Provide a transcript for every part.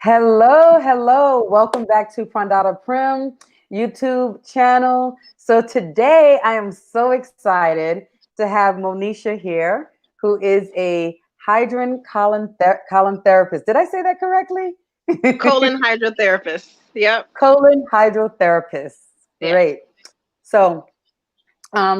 Hello, hello. Welcome back to Prandada Prim YouTube channel. So today I am so excited to have Monisha here, who is a colon therapist. Did I say that correctly? Colon hydrotherapist. Yep. Colon hydrotherapist. Yes. Great. So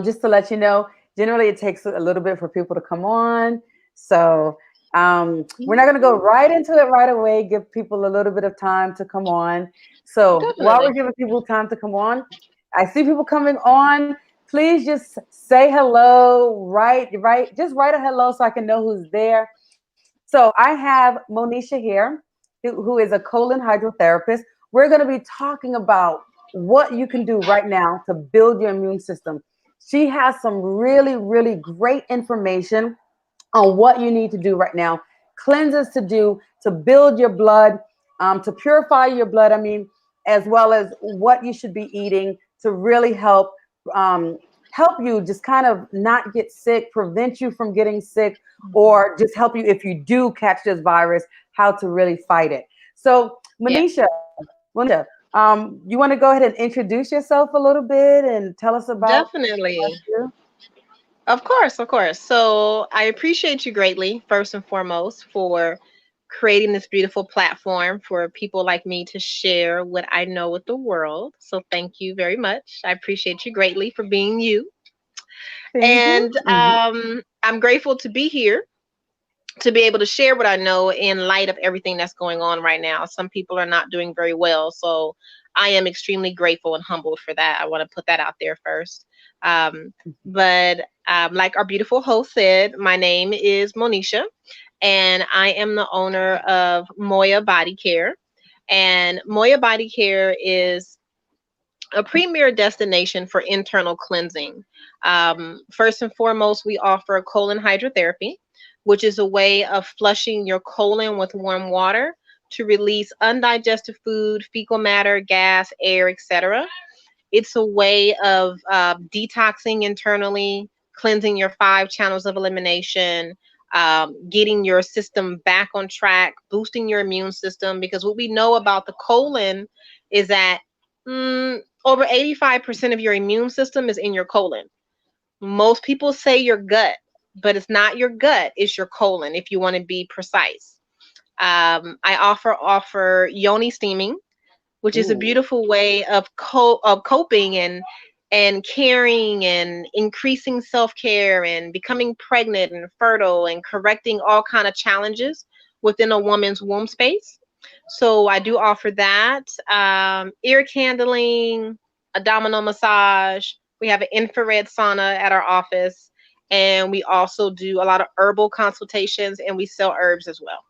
just to let you know, generally it takes a little bit for people to come on. So we're not going to go right into it right away, give people a little bit of time to come on. So while we're Definitely. giving people time to come on, I see people coming on. Please just say hello, right, just write a hello so I can know who's there. So I have Monisha here, who is a colon hydrotherapist. We're going to be talking about what you can do right now to build your immune system. She has some really, really great information on what you need to do right now, cleanses to do to build your blood, to purify your blood. I mean, as well as what you should be eating to really um, help you just kind of not get sick, prevent you from getting sick, or just help you if you do catch this virus, how to really fight it. So, Yeah. Monisha, you want to go ahead and introduce yourself a little bit and tell us about what Definitely. you Of course, of course. So I appreciate you greatly, first and foremost, for creating this beautiful platform for people like me to share what I know with the world. So thank you very much. I appreciate you greatly for being you. do. Thank you. And I'm grateful to be here to be able to share what I know in light of everything that's going on right now. Some people are not doing very well. So I am extremely grateful and humbled for that. I want to put that out there first. Um, but like our beautiful host said, my name is Monisha, and I am the owner of Moya Body Care. And Moya Body Care is a premier destination for internal cleansing. First and foremost, we offer colon hydrotherapy, which is a way of flushing your colon with warm water to release undigested food, fecal matter, gas, air, etc. It's a way of detoxing internally, cleansing your five channels of elimination, getting your system back on track, boosting your immune system. Because what we know about the colon is that over 85% of your immune system is in your colon. Most people say your gut, but it's not your gut, it's your colon, if you want to be precise. I offer yoni steaming, which is a Ooh. beautiful way of coping and caring and increasing self-care and becoming pregnant and fertile and correcting all kind of challenges within a woman's womb space. So I do offer that. Ear candling, abdominal massage. We have an infrared sauna at our office, and we also do a lot of herbal consultations, and we sell herbs as well.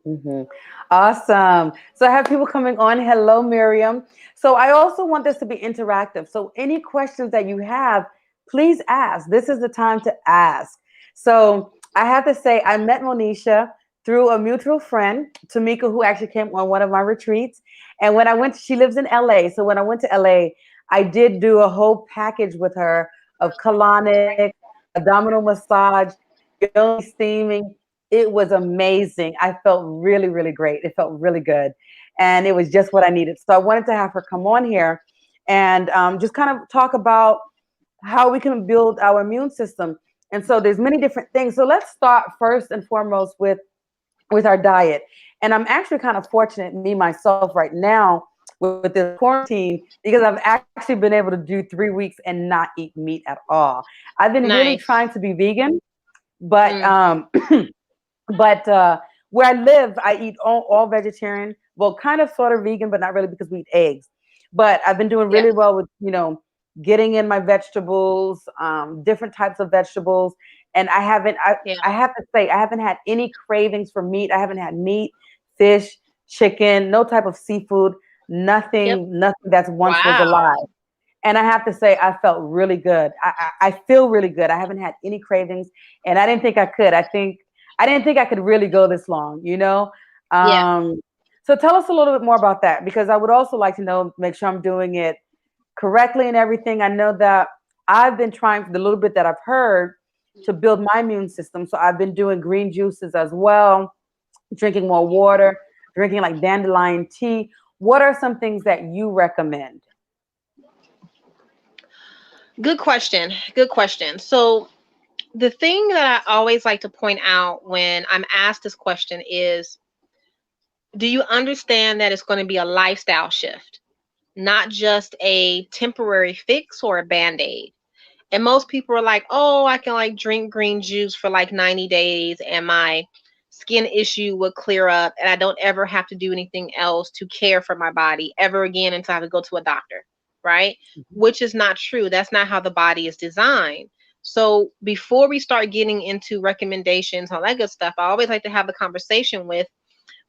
hmm Awesome. So I have people coming on. Hello, Miriam. So I also want this to be interactive. So any questions that you have, please ask. This is the time to ask. So I have to say, I met Monisha through a mutual friend, Tamika, who actually came on one of my retreats. And when I went, she lives in LA. So when I went to LA, I did do a whole package with her of colonic, abdominal massage, yoni steaming. It was amazing. I felt really, really great. It felt really good. And it was just what I needed. So I wanted to have her come on here and just kind of talk about how we can build our immune system. And so there's many different things. So let's start first and foremost with our diet. And I'm actually kind of fortunate, me myself, right now with this quarantine, because I've actually been able to do 3 weeks and not eat meat at all. I've been really trying Nice. to be vegan, but Mm, but where I live, I eat all vegetarian. Well, kind of sort of vegan, but not really because we eat eggs. But I've been doing yeah. really well with getting in my vegetables, different types of vegetables, and I haven't. Yeah. I have to say I haven't had any cravings for meat. I haven't had meat, fish, chicken, no type of seafood, Yep. nothing that's once was Wow. alive. And I have to say, I felt really good. I feel really good. I haven't had any cravings, and I didn't think I could. I didn't think I could really go this long. Yeah. Um, so tell us a little bit more about that, because I would also like to know, make sure I'm doing it correctly and everything. I know that I've been trying for the little bit that I've heard to build my immune system. So I've been doing green juices as well, drinking more water, drinking like dandelion tea. What are some things that you recommend? Good question. Good question. So the thing that I always like to point out when I'm asked this question is, do you understand that it's going to be a lifestyle shift, not just a temporary fix or a band-aid? And most people are like, oh, I can like drink green juice for like 90 days and my skin issue would clear up and I don't ever have to do anything else to care for my body ever again until I have to go to a doctor, right? Mhm. Which is not true. That's not how the body is designed. So before we start getting into recommendations, all that good stuff, I always like to have the conversation with,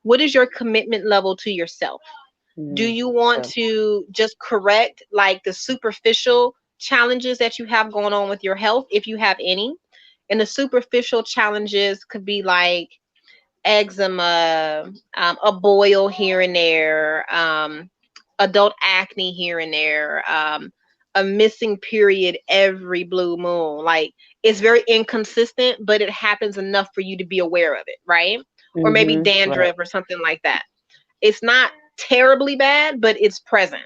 what is your commitment level to yourself? Do Mm, you that's want good. to just correct like the superficial challenges that you have going on with your health, if you have any? And the superficial challenges could be like eczema, a boil here and there, adult acne here and there, a missing period every blue moon. Like it's very inconsistent, but it happens enough for you to be aware of it, right? Or maybe Right. dandruff or something like that. It's not terribly bad, but it's present.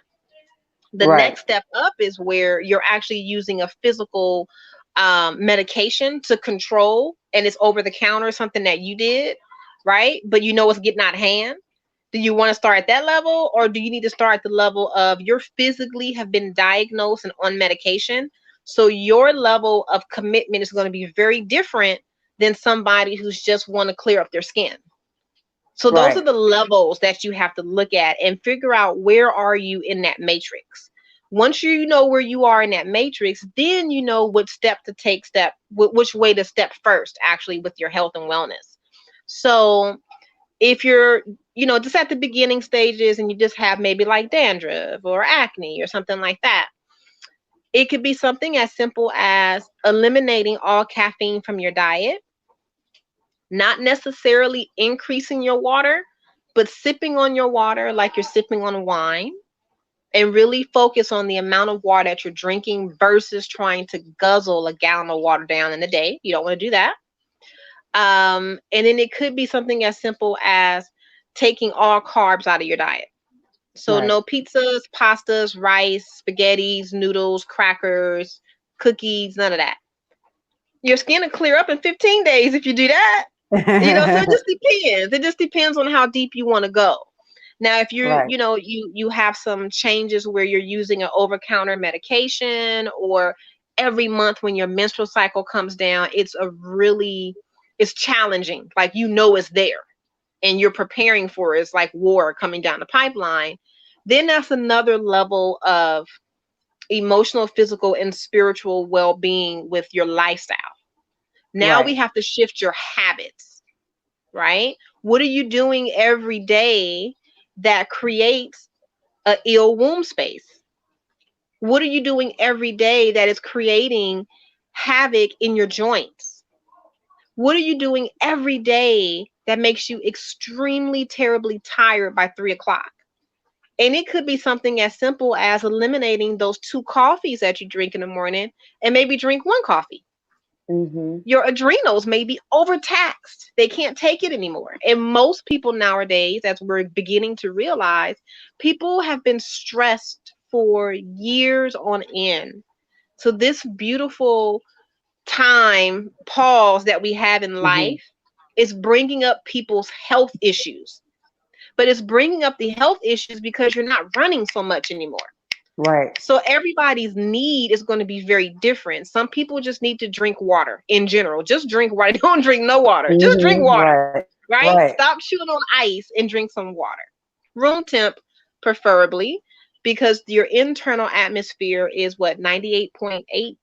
The Right. next step up is where you're actually using a physical medication to control, and it's over the counter, something that you did, right? But you know it's getting out of hand. Do you want to start at that level, or do you need to start at the level of you're physically have been diagnosed and on medication? So your level of commitment is going to be very different than somebody who's just want to clear up their skin. So those are Right. the levels that you have to look at and figure out where are you in that matrix. Once you know where you are in that matrix, then you know what step to take, which way to step first actually with your health and wellness. So if you're, just at the beginning stages and you just have maybe like dandruff or acne or something like that, it could be something as simple as eliminating all caffeine from your diet, not necessarily increasing your water, but sipping on your water like you're sipping on wine, and really focus on the amount of water that you're drinking versus trying to guzzle a gallon of water down in a day. You don't want to do that. And then it could be something as simple as taking all carbs out of your diet. So Right. no pizzas, pastas, rice, spaghettis, noodles, crackers, cookies, none of that. Your skin will clear up in 15 days if you do that. So it just depends. It just depends on how deep you want to go. Now, if you Right. you know you have some changes where you're using an over-counter medication, or every month when your menstrual cycle comes down, it's challenging. Like it's there and you're preparing for it. It's like war coming down the pipeline. Then that's another level of emotional, physical, and spiritual well-being with your lifestyle. Now we Right. have to shift your habits, right? What are you doing every day that creates a ill womb space? What are you doing every day that is creating havoc in your joints? What are you doing every day that makes you extremely terribly tired by 3 o'clock? And it could be something as simple as eliminating those two coffees that you drink in the morning and maybe drink one coffee. Mhm. Your adrenals may be overtaxed. They can't take it anymore. And most people nowadays, as we're beginning to realize, people have been stressed for years on end. So this beautiful time pause that we have in Mhm. life is bringing up people's health issues. But it's bringing up the health issues because you're not running so much anymore. Right. So everybody's need is going to be very different. Some people just need to drink water in general. Just drink water. Don't drink no water. Just drink Mhm. water, Right. right? Right. Stop chewing on ice and drink some water. Room temp, preferably, because your internal atmosphere is what, 98.8,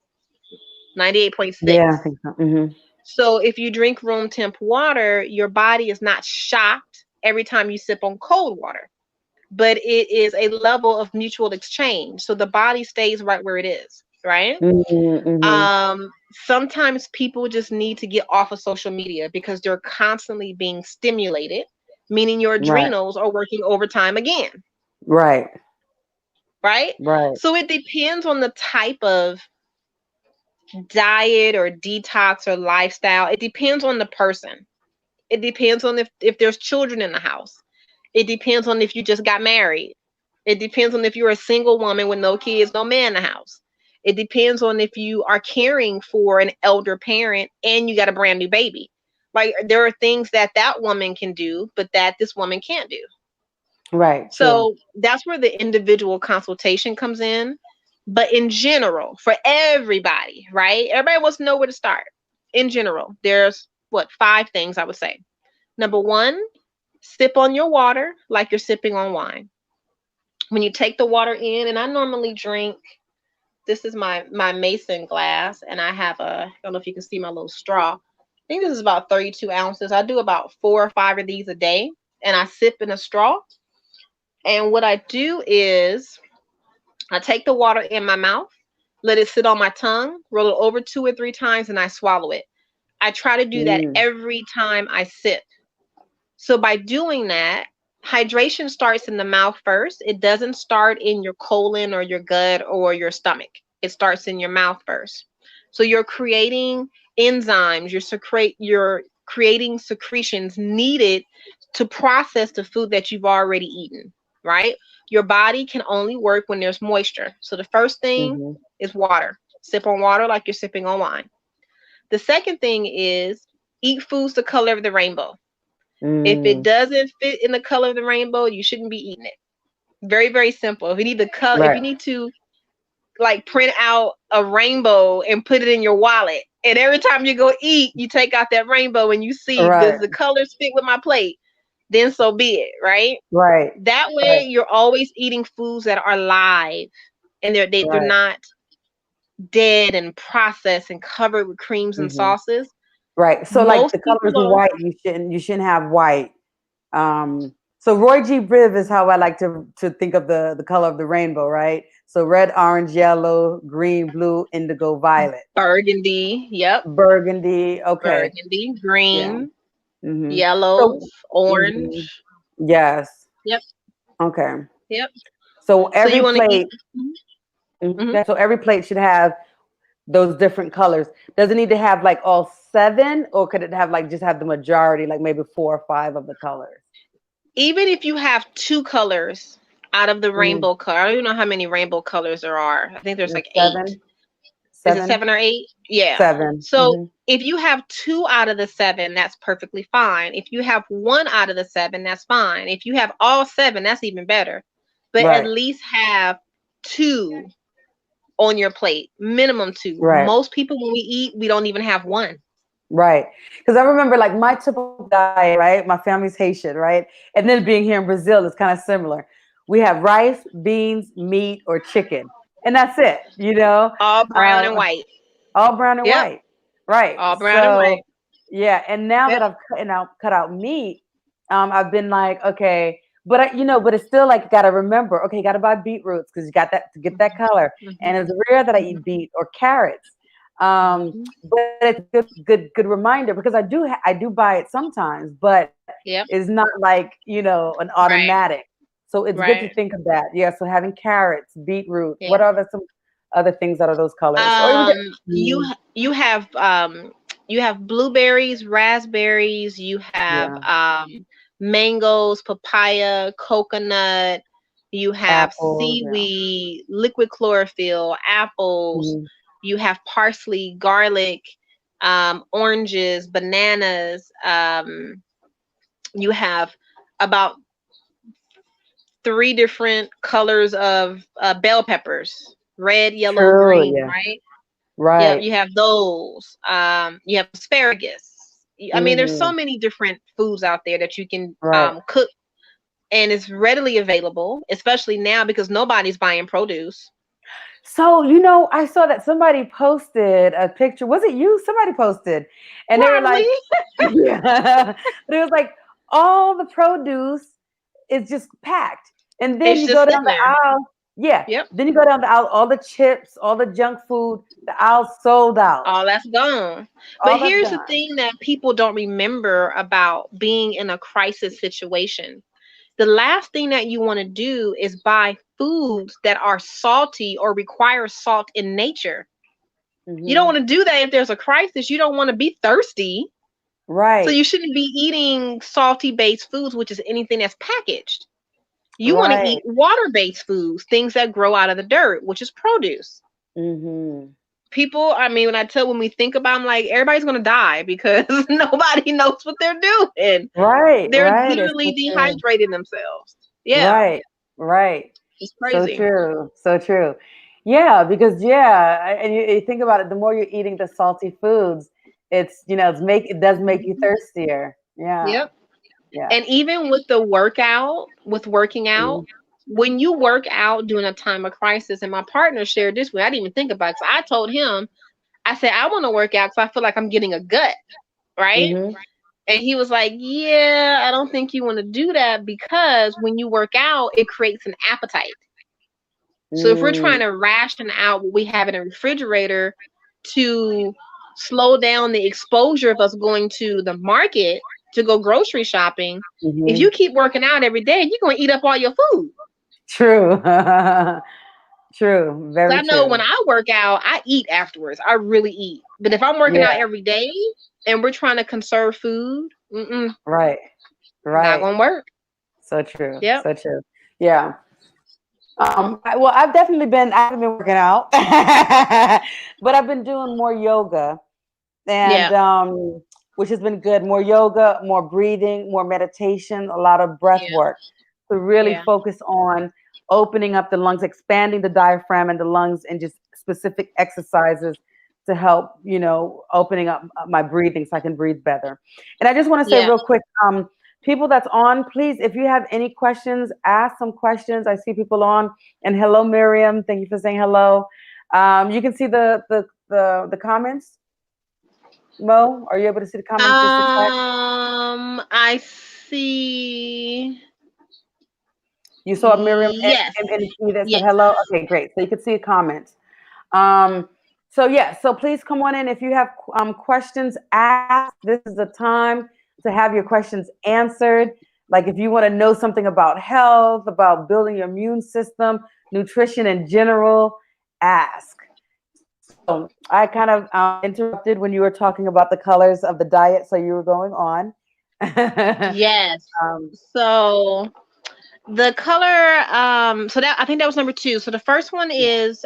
98.6. Yeah, I think so. Mhm. So if you drink room temp water, your body is not shocked every time you sip on cold water, but it is a level of mutual exchange. So the body stays right where it is, right? Mhm. Mhm. Sometimes people just need to get off of social media because they're constantly being stimulated, meaning your Right. adrenals are working overtime again, Right. right? Right. So it depends on the type of diet or detox or lifestyle. It depends on the person. It depends on if there's children in the house. It depends on if you just got married. It depends on if you're a single woman with no kids, no man in the house. It depends on if you are caring for an elder parent and you got a brand new baby. Like there are things that that woman can do, but that this woman can't do. Right. True. So that's where the individual consultation comes in. But in general, for everybody, right? Everybody wants to know where to start. In general, there's what, five things I would say. Number one, sip on your water like you're sipping on wine. When you take the water in, and I normally drink, this is my mason glass, and I have I don't know if you can see my little straw. I think this is about 32 ounces. I do about 4 or 5 of these a day, and I sip in a straw. And what I do is I take the water in my mouth, let it sit on my tongue, roll it over 2 or 3 times, and I swallow it. I try to do that Mm. every time I sip. So by doing that, hydration starts in the mouth first. It doesn't start in your colon or your gut or your stomach. It starts in your mouth first. So you're creating enzymes, you're creating secretions needed to process the food that you've already eaten, right? Your body can only work when there's moisture. So the first thing Mm-hmm. is water. Sip on water like you're sipping on wine. The second thing is eat foods the color of the rainbow. If it Mm. doesn't fit in the color of the rainbow, you shouldn't be eating it. Very, very simple. If Right. you need to like print out a rainbow and put it in your wallet, and every time you go eat, you take out that rainbow and you see, does Right. the colors fit with my plate? Then so be it, right? Right. That way Right. you're always eating foods that are live and they're Right. not dead and processed and covered with creams and Mm-hmm. sauces. Right. So like Most the colors people are white, you shouldn't have white. So Roy G. Biv is how I like to think of the color of the rainbow, right? So red, orange, yellow, green, blue, indigo, violet, burgundy, yep, burgundy. Okay. burgundy, Yeah. green, Mm-hmm. yellow, So mhm. orange. Yes. Yep, Okay. yep. So So you every want to eat? plate, Mhm, mhm. okay, so every plate should have those different colors. Does it need to have like all seven, or could it have like just have the majority, like maybe four or five of the colors? Even if you have two colors out of the Mm, rainbow color, I don't even know how many rainbow colors there are. I think there's there's like eight. seven, Is it seven, 7 or 8? Yeah. seven. So Mm-hmm. if you have two out of the seven, that's perfectly fine. If you have one out of the seven, that's fine. If you have all seven, that's even better. But at Right, least have two on your plate, minimum two. right. Most people, when we eat, we don't even have one. Right. Because I remember like my typical diet, right? My family's Haitian, right? And then being here in Brazil is kind of similar. We have rice, beans, meat, or chicken. And that's it, you know? All brown and Uh, white. all brown and Yep. white. Right. All brown and So white. yeah, and now Yep. that I've cut out meat, I've been like, okay, but but it's still like gotta remember, okay, you gotta buy beetroots because you got that to get that Mhm, color. mhm, And it's rare that I mhm, eat beet or carrots. mhm. But it's a good reminder because I do buy it sometimes, but Yep. it's not like an Right. automatic. So it's good to Right. think of that. Yeah, so having carrots, beetroot, what Yeah. are some other things that are those colors? Or even You mm, you have blueberries, raspberries, you have yeah, mangoes, papaya, coconut, you have apples, yeah. seaweed, liquid chlorophyll, apples, Mhm. you have parsley, garlic, oranges, bananas, you have about three different colors of bell peppers, red, yellow, True, green, yeah. right? Yep, Right. you have those. You have asparagus. I mean, there's so Mhm. many different foods out there that you can Right. cook, and it's readily available, especially now because nobody's buying produce. So, I saw that somebody posted a picture. Was it you? Somebody posted. And they were Probably. like, yeah. But it was like all the produce is just packed. And then It's you just go sitting down the there. aisle. Yeah. Yep. Then you go down the aisle, all the chips, all the junk food, the aisle sold out. All that's gone. But All that's here's the gone. thing that people don't remember about being in a crisis situation. The last thing that you want to do is buy foods that are salty or require salt in nature. You don't Hmm. want to do that if there's a crisis. You don't want to be thirsty. So Right. you shouldn't be eating salty based foods, which is anything that's packaged. You want to eat Right. water based foods, things that grow out of the dirt, which is produce. Mm-hmm. People, I mean, when we think about, I'm like, everybody's gonna die because nobody knows what they're doing. Right. They're Right. It's literally so true. dehydrating themselves. Yeah, Right. Right. it's So crazy. true. So true. Yeah, because yeah, and you think about it, the more you're eating the salty foods, it does make you Mhm. thirstier. Yeah. Yep. Yeah. And even with with working out, Mhm. when you work out during a time of crisis, and my partner shared this with, I didn't even think about it. So I told him, I said, I want to work out because I feel like I'm getting a gut, right? Mhm. And he was like, yeah, I don't think you want to do that because when you work out, it creates an appetite. So if we're trying Mm. to ration out what we have in a refrigerator to slow down the exposure of us going to the market to go grocery shopping, if Mhm. you keep working out every day, you're going to eat up all your food. True. True. So Very I know when true. I work out, I eat afterwards. I really eat. But if I'm working Yeah. out every day and we're trying to conserve food, Right. not Right. going to work. So true. Yep. So true. Yeah. Well, I haven't been working out, but I've been doing more yoga and Yeah. which has been good. More yoga, more breathing, more meditation, a lot of breath Yeah. work to really Yeah. focus on opening up the lungs, expanding the diaphragm and the lungs, and just specific exercises to help, opening up my breathing so I can breathe better. And I just want to say Yeah. real quick, people that's on, please, if you have any questions, ask some questions. I see people on, and hello, Miriam. Thank you for saying hello. You can see the comments. Mo, are you able to see the comments? Just accept. I see. You saw Miriam Yes. and Key that said Yes. hello. Okay, great. So you can see the comments. Um, so yeah, so please come on in if you have questions. Ask. This is the time to have your questions answered. Like if you want to know something about health, about building your immune system, nutrition in general, ask. So I kind of interrupted when you were talking about the colors of the diet, so you were going on. Yes. um, So the color, so that I think that was number two. So the first one is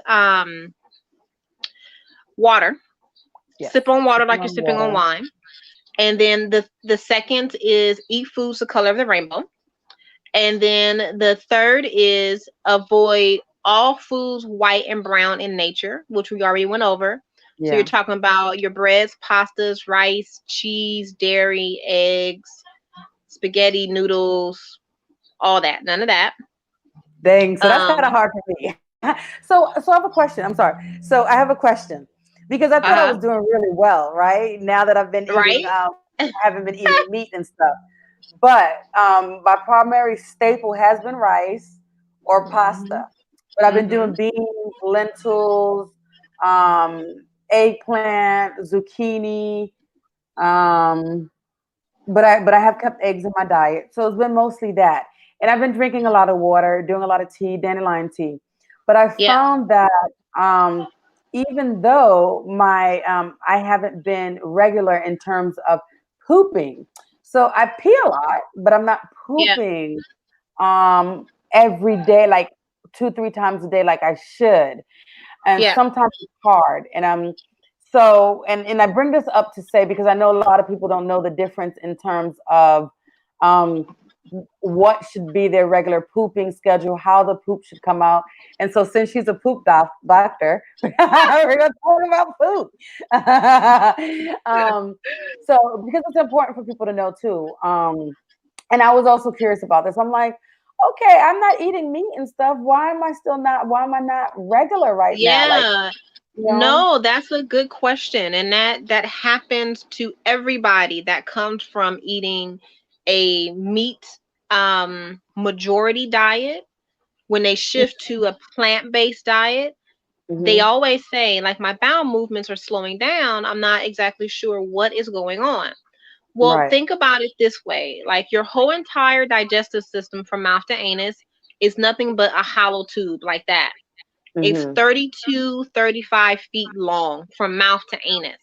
water. yes, Sip on water sipping like you're on sipping on water. wine. And then the second is eat foods the color of the rainbow. And then the third is avoid all foods white and brown in nature, which we already went over. So you're Yeah. talking about your breads, pastas, rice, cheese, dairy, eggs, spaghetti, noodles, all that. None of that. Dang. So that's kind of Um, hard for me. So I have a question. I'm sorry. So I have a question because I thought I uh-huh. was doing really well, right? Now that I've been eating, Right? I haven't been eating meat and stuff. But my primary staple has been rice or pasta. Mhm. But I've been Mhm. doing beans, lentils, um, eggplant, zucchini. Um, but I have kept eggs in my diet, so it's been mostly that. And I've been drinking a lot of water, doing a lot of tea, dandelion tea. But I Yeah. found that um, even though my I haven't been regular in terms of pooping, so I pee a lot, but I'm not Yeah. pooping every day, like 2, 3 times a day, like I should. And Yeah. sometimes it's hard. And I bring this up to say because I know a lot of people don't know the difference in terms of um, what should be their regular pooping schedule, how the poop should come out. And so, since she's a doctor, we're going to talk about poop. So, because it's important for people to know too. And I was also curious about this. I'm like, okay, I'm not eating meat and stuff. Why am I not regular right now? Like, Yeah. you know? No, that's a good question. And that happens to everybody that comes from eating a meat majority diet. When they shift to a plant-based diet, they Mm-hmm. always say, like, my bowel movements are slowing down. I'm not exactly sure what is going on. Well, Right. think about it this way. Like your whole entire digestive system from mouth to anus is nothing but a hollow tube like that. It's Mm-hmm. 32, 35 feet long from mouth to anus,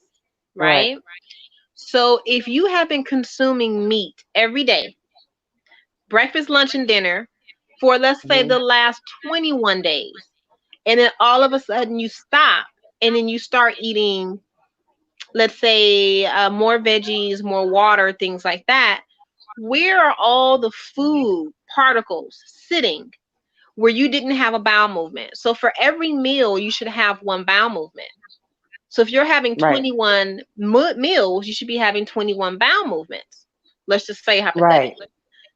Right. right? So if you have been consuming meat every day, breakfast, lunch, and dinner, for let's say Hmm. the last 21 days, and then all of a sudden you stop and then you start eating, let's say, more veggies, more water, things like that, where are all the food particles sitting where you didn't have a bowel movement? So for every meal, you should have one bowel movement. So if you're having Right. 21 meals, you should be having 21 bowel movements. Let's just say Right. hypothetically.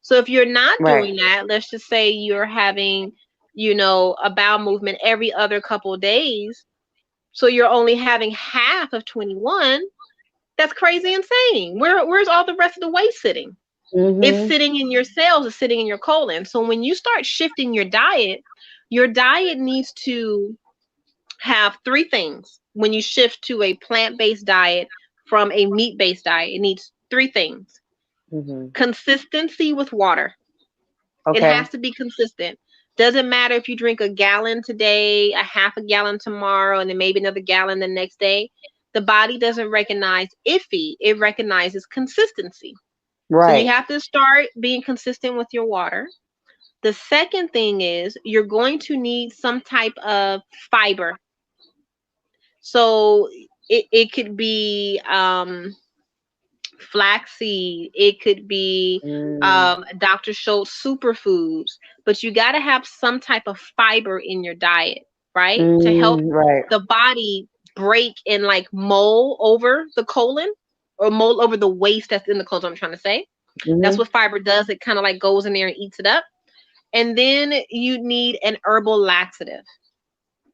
So if you're not Right. doing that, let's just say you're having, a bowel movement every other couple of days. So you're only having half of 21. That's crazy insane. Where's all the rest of the waste sitting? It's Hmm. sitting in your cells, it's sitting in your colon. So when you start shifting your diet needs to have three things. When you shift to a plant-based diet from a meat-based diet, it needs three things. Hmm. Consistency with water. It has Okay. to be consistent. Doesn't matter if you drink a gallon today, a half a gallon tomorrow, and then maybe another gallon the next day. The body doesn't recognize iffy, it recognizes consistency. So you Right. have to start being consistent with your water. The second thing is you're going to need some type of fiber. So it could be flaxseed, it could be Mm. Dr. Schultz superfoods, but you got to have some type of fiber in your diet, right? To help Mm. Right. the body break and like mull over the colon or mull over the waste that's in the colon, I'm trying to say. That's Hmm. what fiber does. It kind of like goes in there and eats it up. And then you need an herbal laxative.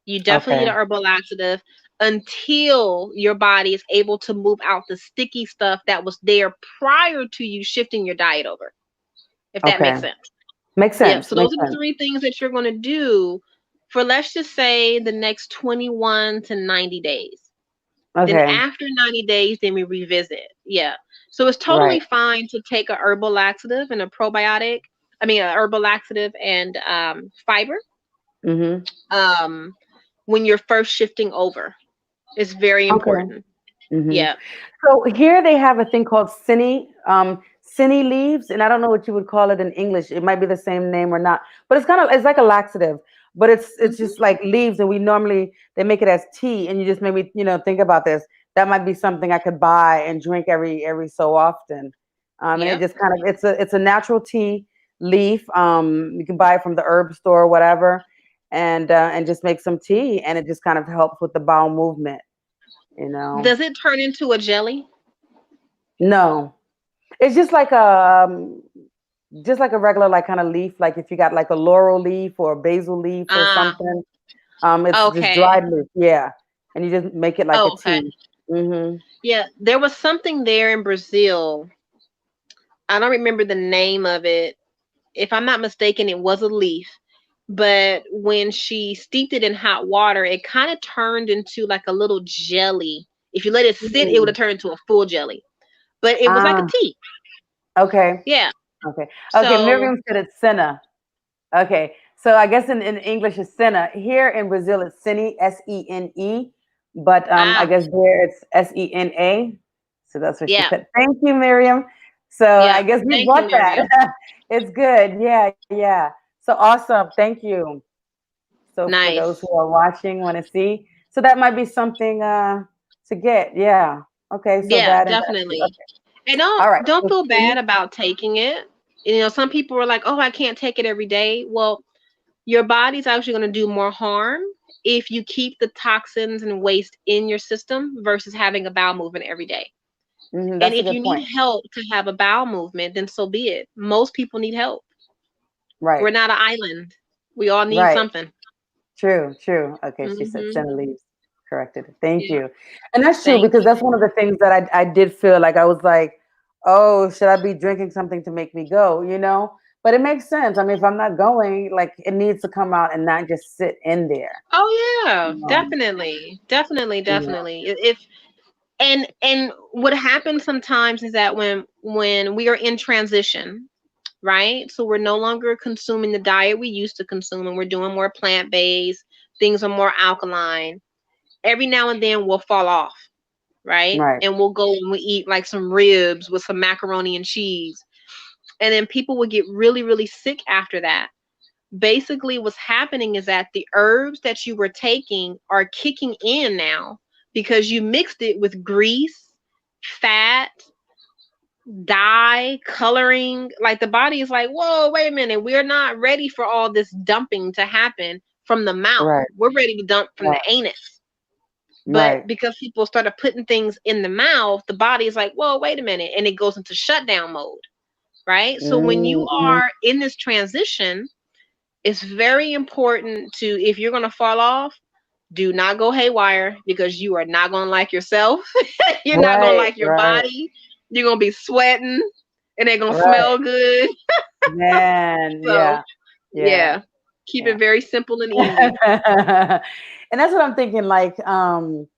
You definitely need Okay. an herbal laxative until your body is able to move out the sticky stuff that was there prior to you shifting your diet over, if that makes Okay. sense. Makes Yep. sense. So those Makes are the sense. three things that you're going to do for, let's just say, the next 21 to 90 days. Then Okay. after 90 days, then we revisit. Yeah. So it's totally Right. fine to take a herbal laxative and a probiotic. I mean, a herbal laxative and fiber Hmm. um, when you're first shifting over. It's very Okay. important. Hmm. Yeah. So here they have a thing called cine leaves, and I don't know what you would call it in English. It might be the same name or not, but it's like a laxative, but it's Hmm. just like leaves, and we normally they make it as tea, and you just made me think about this. That might be something I could buy and drink every so often, and it Yep. just kind of it's a natural tea leaf. You can buy it from the herb store or whatever, and just make some tea, and it just kind of helps with the bowel movement. You know. Does it turn into a jelly? No, it's just like a regular like kind of leaf. Like if you got like a laurel leaf or a basil leaf or Ah, something, it's just okay. dried leaf. Yeah, and you just make it like a Oh, okay. tea. Hmm. Yeah, there was something there in Brazil. I don't remember the name of it. If I'm not mistaken, it was a leaf. But when she steeped it in hot water, it kind of turned into like a little jelly. If you let it sit, it would have Mm. turned into a full jelly. But it was like a Ah, tea. okay, Yeah. okay, okay. So, Miriam said it's senna. Okay, so I guess in English it's senna. Here in Brazil it's sene, Sene, but I ah, guess there it's Sena. So that's what she yeah. said. Thank you, Miriam. So I Yeah. guess we Thank you, bought that. Miriam. It's good. Yeah, yeah. So awesome. Thank you. So for those Nice. who are watching, want to see, so that might be something to get. Yeah. Okay. So Yeah, that and that. definitely. Okay. And All right. don't So feel bad sene. about taking it. Some people are like, "Oh, I can't take it every day." Well, your body's actually going to do more harm if you keep the toxins and waste in your system versus having a bowel movement every day. And That's a if good you need point. help to have a bowel movement, then so be it. Most people need help. We're Right. not an island. We all need Right. something. True, true. Okay, she said Mhm. center leaves. Corrected it. Thank Yeah. you. And that's true Thank because you. that's one of the things that I did feel like I was like, oh, should I be drinking something to make me go, But it makes sense. I mean, if I'm not going, like it needs to come out and not just sit in there. Oh yeah, You know? definitely. Definitely, Yeah. definitely. If and what happens sometimes is that when we are in transition, right? So we're no longer consuming the diet we used to consume and we're doing more plant-based, things are more alkaline. Every now and then we'll fall off. right? Right. And we'll go and we eat like some ribs with some macaroni and cheese. And then people would get really, really sick after that. Basically, what's happening is that the herbs that you were taking are kicking in now because you mixed it with grease, fat, dye, coloring. Like the body is like, whoa, wait a minute. We're not ready for all this dumping to happen from the mouth. Right. We're ready to dump from the Right. anus. But Right. because people started putting things in the mouth, the body is like, whoa, wait a minute. And it goes into shutdown mode, right? So when you Mm-hmm. are in this transition, it's very important to, if you're going to fall off, do not go haywire because you are not going to like yourself. You're not going to Right. like your Right. body. You're going to be sweating and they're going to Right. smell good. Man. So, Yeah. Yeah. yeah, keep Yeah. it very simple and easy. And that's what I'm thinking. Like I'm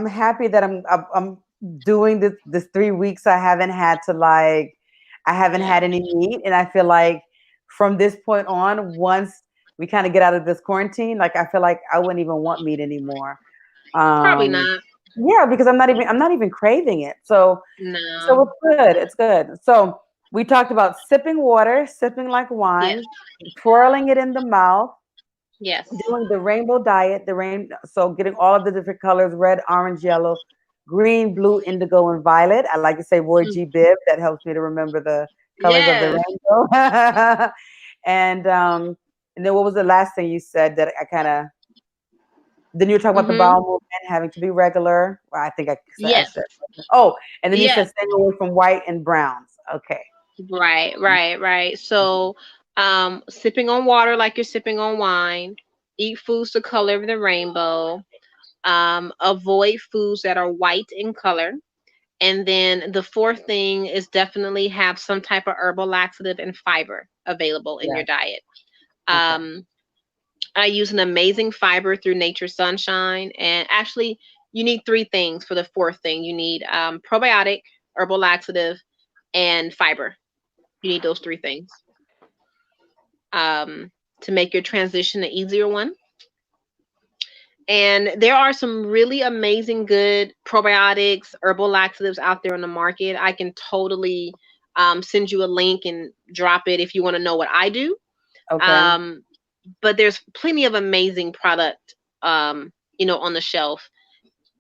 happy that I'm doing this 3 weeks. I haven't Yeah. had any meat, and I feel like from this point on, once we kind of get out of this quarantine, like I feel like I wouldn't even want meat anymore. Probably Um, not. yeah, because I'm not even craving it. So No. it's good. It's good. So we talked about sipping water, sipping like Yes. wine, twirling it in the mouth, Yes. doing the rainbow diet, so getting all of the different colors, red, orange, yellow, green, blue, indigo, and violet. I like to say Roy Mm. G. Biv. That helps me to remember the colors of the Yes. rainbow. and and then what was the last thing you said that I kind of then you were talking about the Mhm. bowel movement having to be regular. Well, I think I Yes. said oh, and then you Yes. said staying away from white and browns. Okay. Right, right, right. So, sipping on water like you're sipping on wine. Eat foods the color of the rainbow. Avoid foods that are white in color. And then the fourth thing is definitely have some type of herbal laxative and fiber available in Yeah. your diet. Okay. Um, I use an amazing fiber through Nature's Sunshine. And actually, you need three things for the fourth thing. You need probiotic, herbal laxative, and fiber. You need those three things um, to make your transition an easier one. And there are some really amazing, good probiotics, herbal laxatives out there on the market. I can totally send you a link and drop it if you want to know what I do. Okay. Um, but there's plenty of amazing product, on the shelf.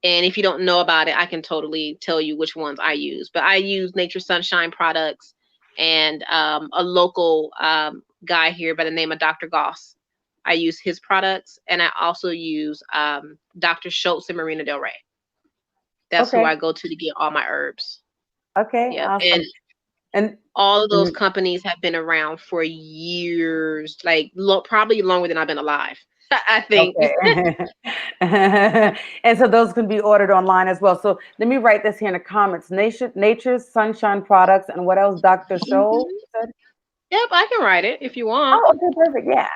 And if you don't know about it, I can totally tell you which ones I use. But I use Nature Sunshine products and a local guy here by the name of Dr. Goss. I use his products, and I also use Dr. Schultz in Marina Del Rey. That's who Okay. I go to get all my herbs. Okay. Yep, and Awesome. And all of those mhm. companies have been around for years, like probably longer than I've been alive. I think. Okay. And so those can be ordered online as well. So let me write this here in the comments. Nature's Sunshine Products and what else? Dr. Show Mhm. said? Yep, I can write it if you want. Oh, okay, perfect. Yeah.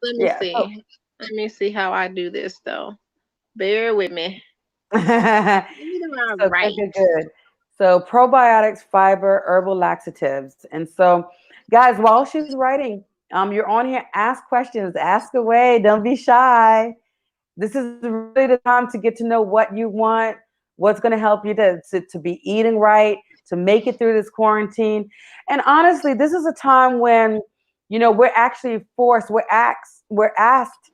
Let me Yeah. So see. Let me see how I do this though. Bear with me. What do I so good, write? good, good. So probiotics, fiber, herbal laxatives. And so guys, while she's writing, you're on here, ask questions, ask away, don't be shy. This is really the time to get to know what you want, what's going to help you to be eating right, to make it through this quarantine. And honestly, this is a time when, we're actually forced, we're asked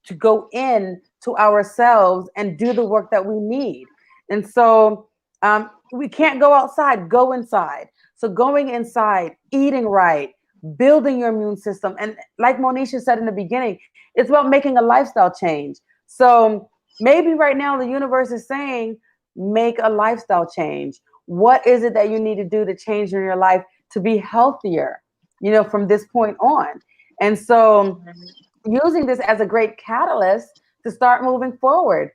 to go in to ourselves and do the work that we need. And so we can't go outside, go inside. So going inside, eating right, building your immune system. And like Monisha said in the beginning, it's about making a lifestyle change. So maybe right now the universe is saying, make a lifestyle change. What is it that you need to do to change in your life to be healthier, from this point on? And so using this as a great catalyst to start moving forward.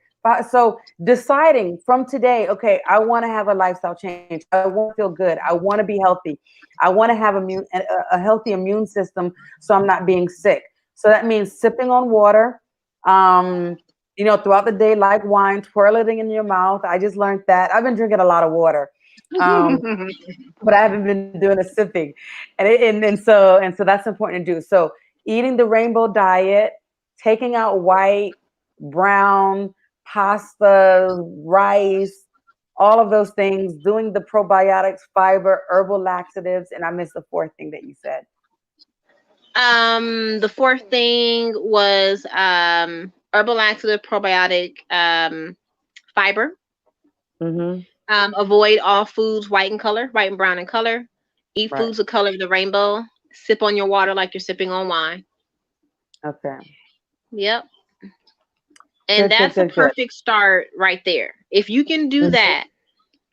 So deciding from today, okay, I want to have a lifestyle change. I want to feel good. I want to be healthy. I want to have a healthy immune system so I'm not being sick. So that means sipping on water, um, throughout the day like wine, twirl it in your mouth. I just learned that. I've been drinking a lot of water. Um, but I haven't been doing the sipping, and so that's important to do. So eating the rainbow diet, taking out white, brown, pasta, rice, all of those things, doing the probiotics, fiber, herbal laxatives, and I missed the fourth thing that you said. The fourth thing was herbal laxative, probiotic, fiber. Mm-hmm. Avoid all foods white in color, white and brown in color. Eat Right. foods the color of the rainbow. Sip on your water like you're sipping on wine. Okay. Yep. And Good, good, that's a good, good. perfect start right there. If you can do Mm-hmm. that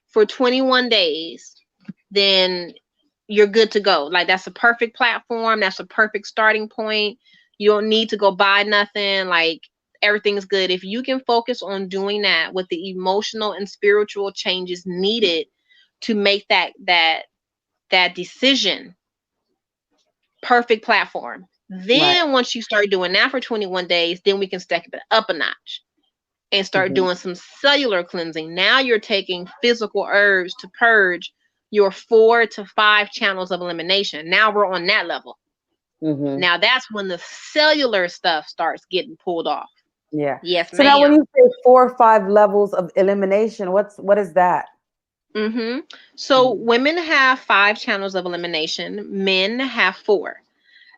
for 21 days, then you're good to go. Like that's a perfect platform. That's a perfect starting point. You don't need to go buy nothing. Like everything's good. If you can focus on doing that with the emotional and spiritual changes needed to make that decision, perfect platform. Right. Then once you start doing that for 21 days, then we can step it up a notch and start Mm-hmm. doing some cellular cleansing. Now you're taking physical herbs to purge your 4 to 5 channels of elimination. Now we're on that level. Mm-hmm. Now that's when the cellular stuff starts getting pulled off. Yeah. Yes, So now when ma'am. you say 4 or 5 levels of elimination, what is that? Mm-hmm. So Mm-hmm. women have 5 channels of elimination, men have 4.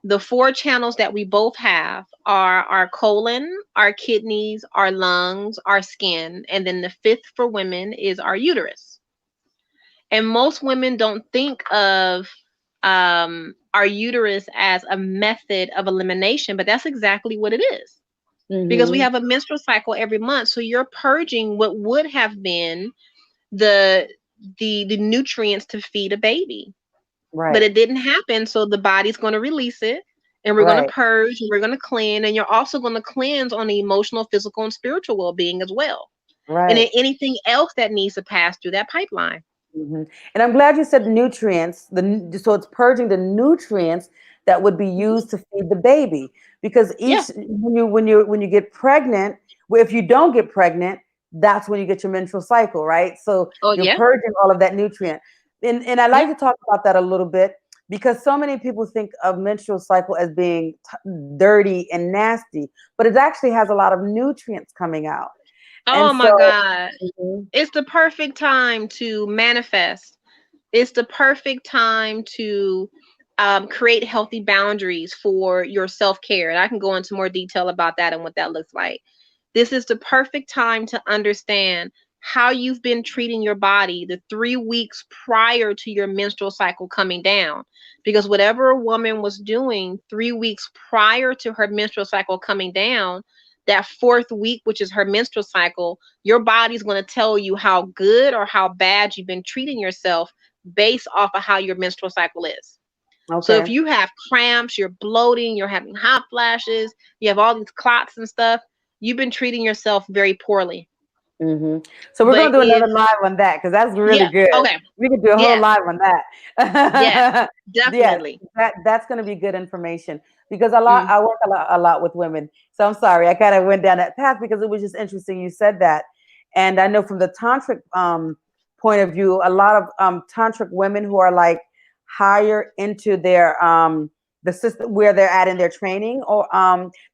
The 4 channels that we both have are our colon, our kidneys, our lungs, our skin, and then the fifth for women is our uterus. And most women don't think of our uterus as a method of elimination, but that's exactly what it is. Because we Mm-hmm. have a menstrual cycle every month, so you're purging what would have been the the nutrients to feed a baby, but Right. it didn't happen. So the body's going to release it, and we're going to Right. purge, and we're going to clean, and you're also going to cleanse on the emotional, physical, and spiritual well-being as well, and then Right. anything else that needs to pass through that pipeline. Hmm. And I'm glad you said nutrients. So it's purging the nutrients that would be Mhm. used to feed the baby. Because Yeah. each when you get pregnant, well, if you don't get pregnant, that's when you get your menstrual cycle, right? So Oh you're yeah. purging all of that nutrient. And I Yeah. like to talk about that a little bit because so many people think of menstrual cycle as being dirty and nasty, but it actually has a lot of nutrients coming out. And Oh so, my God. mhm, It's the perfect time to manifest. It's the perfect time to create healthy boundaries for your self care. And I can go into more detail about that and what that looks like. This is the perfect time to understand how you've been treating your body the 3 weeks prior to your menstrual cycle coming down. Because whatever a woman was doing 3 weeks prior to her menstrual cycle coming down, that fourth week, which is her menstrual cycle, your body's going to tell you how good or how bad you've been treating yourself based off of how your menstrual cycle is. So if okay. you have cramps, you're bloating, you're having hot flashes, you have all these clots and stuff, you've been treating yourself very poorly. Hmm. So we're But gonna do if another live on that because that's really yeah, good. okay, We could do a whole yes, live on yes, that. Yes, definitely. that's gonna be good information because Mm, I work a lot with women. So I'm sorry, I kind of went down that path because it was just interesting you said that, and I know from the tantric point of view, a lot of tantric women who are like higher into their the system where they're at in their training, or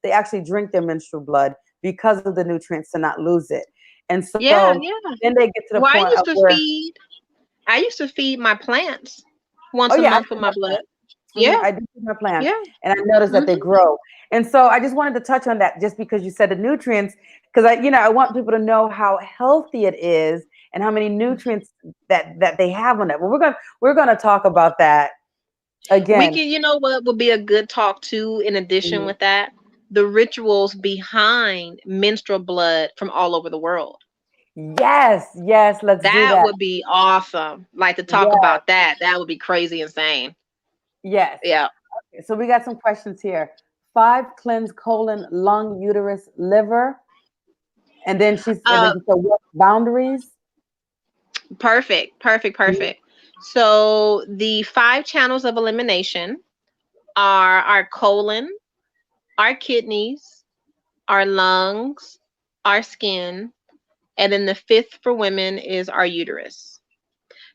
they actually drink their menstrual blood because of the nutrients to not lose it. And yeah, so yeah. then they get to the Well, point of where, I used to feed my plants oh once a yeah, I month with do my my blood. plants. Yeah, I do feed my plants, yeah. and I notice that Hmm. they grow. And so I just wanted to touch on that, just because you said the nutrients, because I want people to know how healthy it is and how many nutrients that they have on it. Well, we're gonna talk about that We again. can, you know what would be a good talk too, in addition Mhm. with that? The rituals behind menstrual blood from all over the world. Yes, yes, let's do That that. would be awesome. Like to talk Yes, about that. That would be crazy insane. yes. Yeah. So we got some questions here. 5 cleanse colon, lung, uterus, liver. And then Uh, she said, what boundaries? perfect. Perfect. Mhm. Perfect. So the 5 channels of elimination are our colon, our kidneys, our lungs, our skin, and then the fifth for women is our uterus.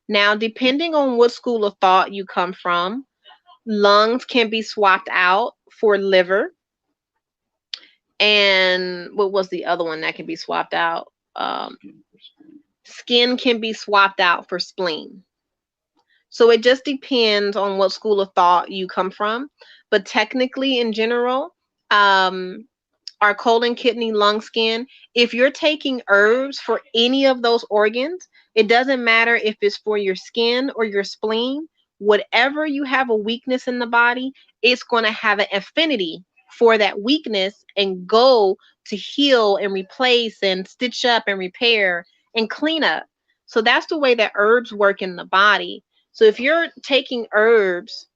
Now, depending on what school of thought you come from, lungs can be swapped out for liver, And what was the other one that can be swapped out? Skin can be swapped out for spleen. So it just depends on what school of thought you come from. But technically, in general, um, our colon, kidney, lung, skin, if you're taking herbs for any of those organs, it doesn't matter if it's for your skin or your spleen, whatever you have a weakness in the body, it's going to have an affinity for that weakness and go to heal and replace and stitch up and repair and clean up. So that's the way that herbs work in the body. So if you're taking herbs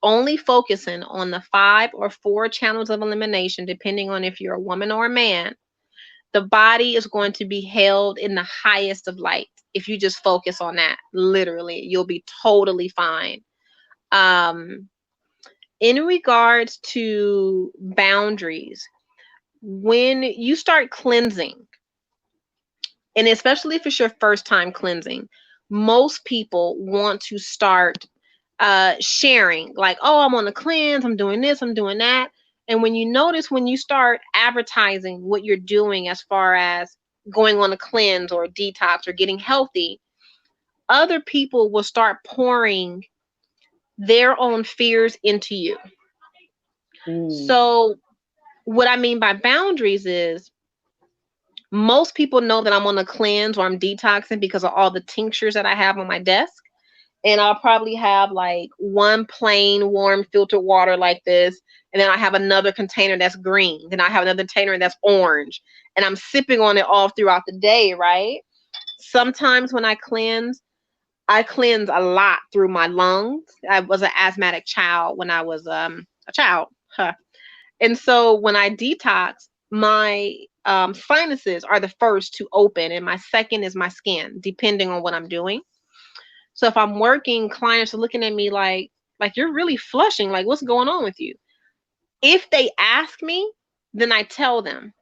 only focusing on the 5 or 4 channels of elimination, depending on if you're a woman or a man, the body is going to be held in the highest of light. If you just focus on that, literally, you'll be totally fine. Um, in regards to boundaries, when you start cleansing, and especially if it's your first time cleansing, most people want to start sharing, like, oh, I'm on a cleanse, I'm doing this, I'm doing that. And when you notice, when you start advertising what you're doing as far as going on a cleanse or a detox or getting healthy, other people will start pouring their own fears into you. Mm. So what I mean by boundaries is, most people know that I'm on a cleanse or I'm detoxing because of all the tinctures that I have on my desk. And I'll probably have like one plain warm filtered water like this, and then I have another container that's green, then I have another container that's orange, and I'm sipping on it all throughout the day, right? Sometimes when I cleanse a lot through my lungs. I was an asthmatic child when I was a child. Huh. And so when I detox, my sinuses are the first to open, and my second is my skin, depending on what I'm doing. So if I'm working, clients are looking at me like you're really flushing. Like, what's going on with you? If they ask me, then I tell them,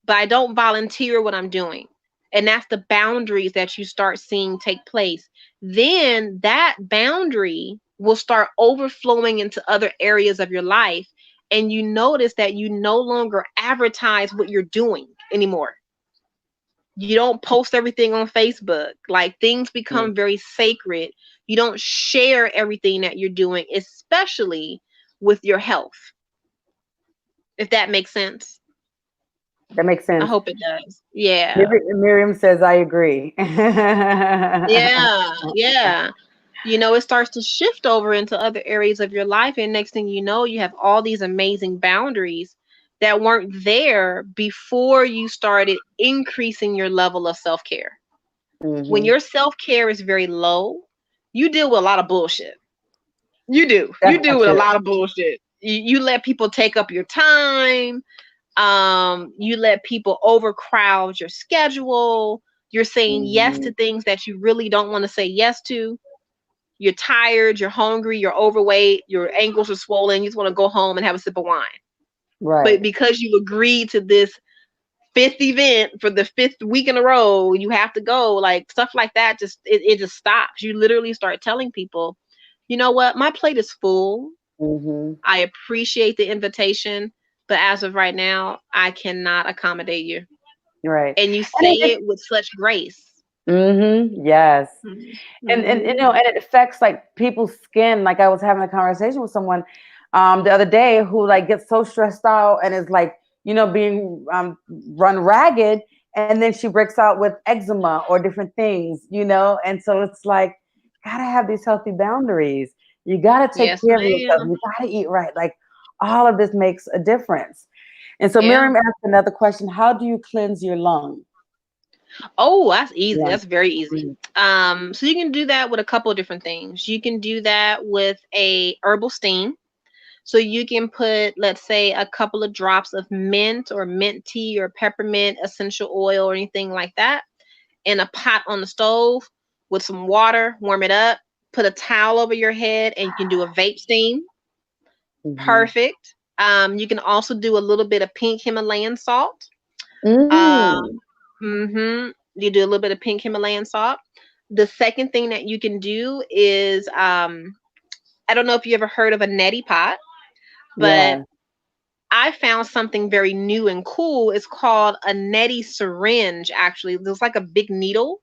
but I don't volunteer what I'm doing. And that's the boundaries that you start seeing take place. Then that boundary will start overflowing into other areas of your life. And you notice that you no longer advertise what you're doing anymore. You don't post everything on Facebook. Like, things Mm. become very sacred. You don't share everything that you're doing, especially with your health, if that makes sense. That makes I sense. hope it does. Yeah. Miriam says, I agree. Yeah. Yeah. You know, it starts to shift over into other areas of your life. And next thing you know, you have all these amazing boundaries that weren't there before you started increasing your level of self care. When Hmm. your self care is very low, you deal with a lot of bullshit. You do. You That's deal not with a true. lot of bullshit. You let people take up your time. You let people overcrowd your schedule. You're saying yes Hmm. to things that you really don't want to say yes to. You're tired, you're hungry, you're overweight, your ankles are swollen, you just want to go home and have a sip of wine. But Right. because you agreed to this fifth event for the fifth week in a row, you have to go. Like, stuff like that, just it just stops. You literally start telling people, you know what, my plate is full. Hmm. I appreciate the invitation, but as of right now, I cannot accommodate you. Right. And you And say it with such grace. yes. And Mm-hmm. and it affects like people's skin. Like I was having a conversation with someone the other day who like gets so stressed out and is like, being run ragged, and then she breaks out with eczema or different things. And so it's like, gotta have these healthy boundaries. You gotta take Yes, care of yourself. ma'am. You gotta eat right. Like all of this makes a difference. And so Yeah. Miriam asked another question: how do you cleanse your lung? Oh, that's easy. Yeah. That's very easy. Mhm. So you can do that with a couple of different things. You can do that with a herbal steam. So you can put, let's say, a couple of drops of mint or mint tea or peppermint essential oil or anything like that in a pot on the stove with some water, warm it up, put a towel over your head, and you can do a vape steam. Mhm. Perfect. You can also do a little bit of pink Himalayan salt. Mm. Um, you do a little bit of pink Himalayan salt. The second thing that you can do is, I don't know if you ever heard of a neti pot, but Yeah. I found something very new and cool. It's called a neti syringe, actually. There's like a big needle,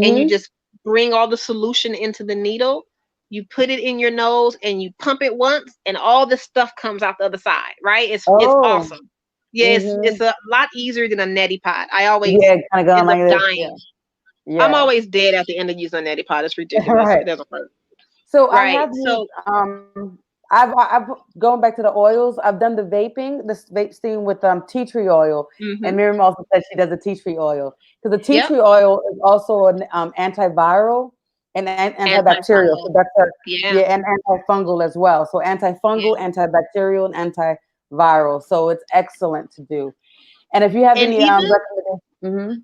and you Mm-hmm. just bring all the solution into the needle. You put it in your nose and you pump it once, and all this stuff comes out the other side, right? It's Oh. awesome. Yeah, it's Mm-hmm. a lot easier than a neti pot. I always Yeah, kind of going end up like this. dying. Yeah. I'm Yes. always dead at the end of using a neti pot. It's ridiculous. Right. It doesn't work. So I Right. have used So, I've going back to the oils. I've done the vaping, the vape steam with tea tree oil, and hmm Miriam also said she does the tea tree oil because the tea yep, tree oil is also an antiviral and antibacterial. So antifungal. that's a Yeah. yeah, and antifungal as well. So antifungal, Yeah. antibacterial, and antiviral. So it's excellent to do. And if you have And any recommendations,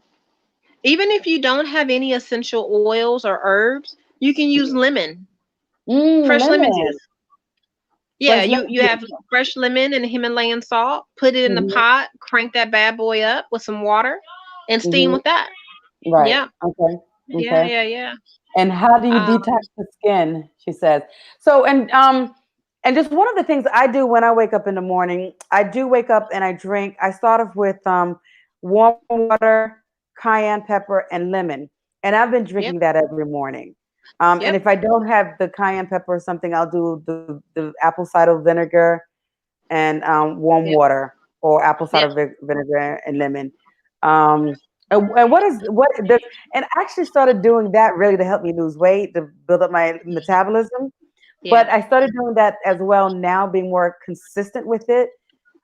even if you don't have any essential oils or herbs, you can use lemon, fresh lemon lemon, juice. Yeah, fresh you lemon have fresh lemon and Himalayan salt. Put it in the juice. pot, crank that bad boy up with some water, and steam Hmm. with that. Right. Yeah, Okay. yeah, Okay. yeah, yeah. And how do you detox Um, the skin? She says. So and just one of the things I do when I wake up in the morning, I do wake up and I drink. I start off with warm water, cayenne pepper, and lemon. And I've been yep, drinking that every morning. And yep, if I don't have the cayenne pepper or something, I'll do the apple cider vinegar and warm yep, water or apple yep. cider vinegar and lemon. And what is what does and I actually started doing that really to help me lose weight, to build up my metabolism. Yeah, But I started doing that as well now, being more consistent with it,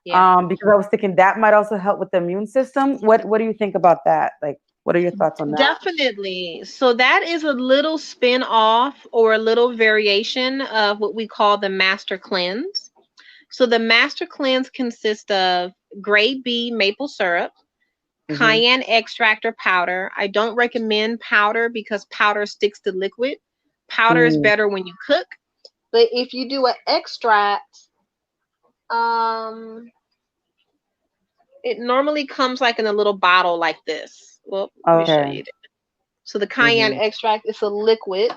yeah. because I was thinking that might also help with the immune system. What do you think about that? Like, what are your thoughts on that? Definitely. So that is a little spin off or a little variation of what we call the master cleanse. So the master cleanse consists of grade B maple syrup, Hmm. cayenne extract or powder. I don't recommend powder because powder sticks to liquid. Powder is Mm, better when you cook, but if you do an extract, um, it normally comes like in a little bottle like this. Well, let me show okay. you. So the cayenne Hmm. extract is a liquid.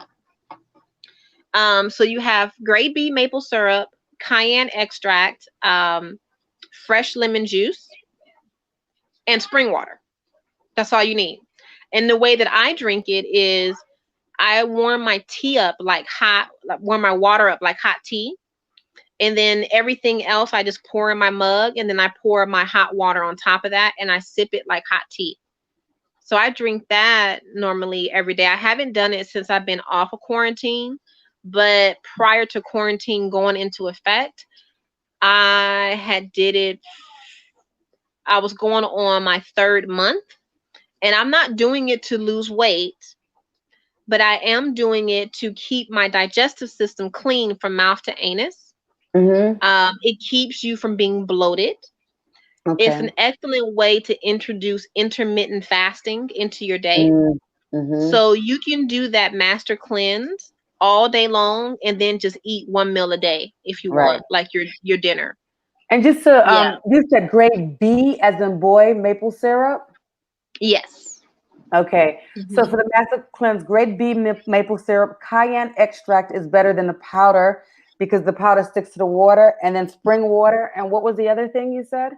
So you have grade B maple syrup, cayenne extract, fresh lemon juice, and spring water. That's all you need. And the way that I drink it is I warm my tea up like hot, like warm my water up like hot tea. And then everything else I just pour in my mug and then I pour my hot water on top of that and I sip it like hot tea. So I drink that normally every day. I haven't done it since I've been off of quarantine, but prior to quarantine going into effect, I had did it. I was going on my third month, and I'm not doing it to lose weight, but I am doing it to keep my digestive system clean from mouth to anus. Hmm. It keeps you from being bloated. It's Okay. an excellent way to introduce intermittent fasting into your day. Mm-hmm. So you can do that master cleanse all day long and then just eat one meal a day if you Right. want, like your dinner. And just to Yeah. you said grade B as in boy maple syrup. Yes. Okay. So hmm for the massive cleanse, grade B maple syrup, cayenne extract is better than the powder because the powder sticks to the water, and then spring water. And what was the other thing you said?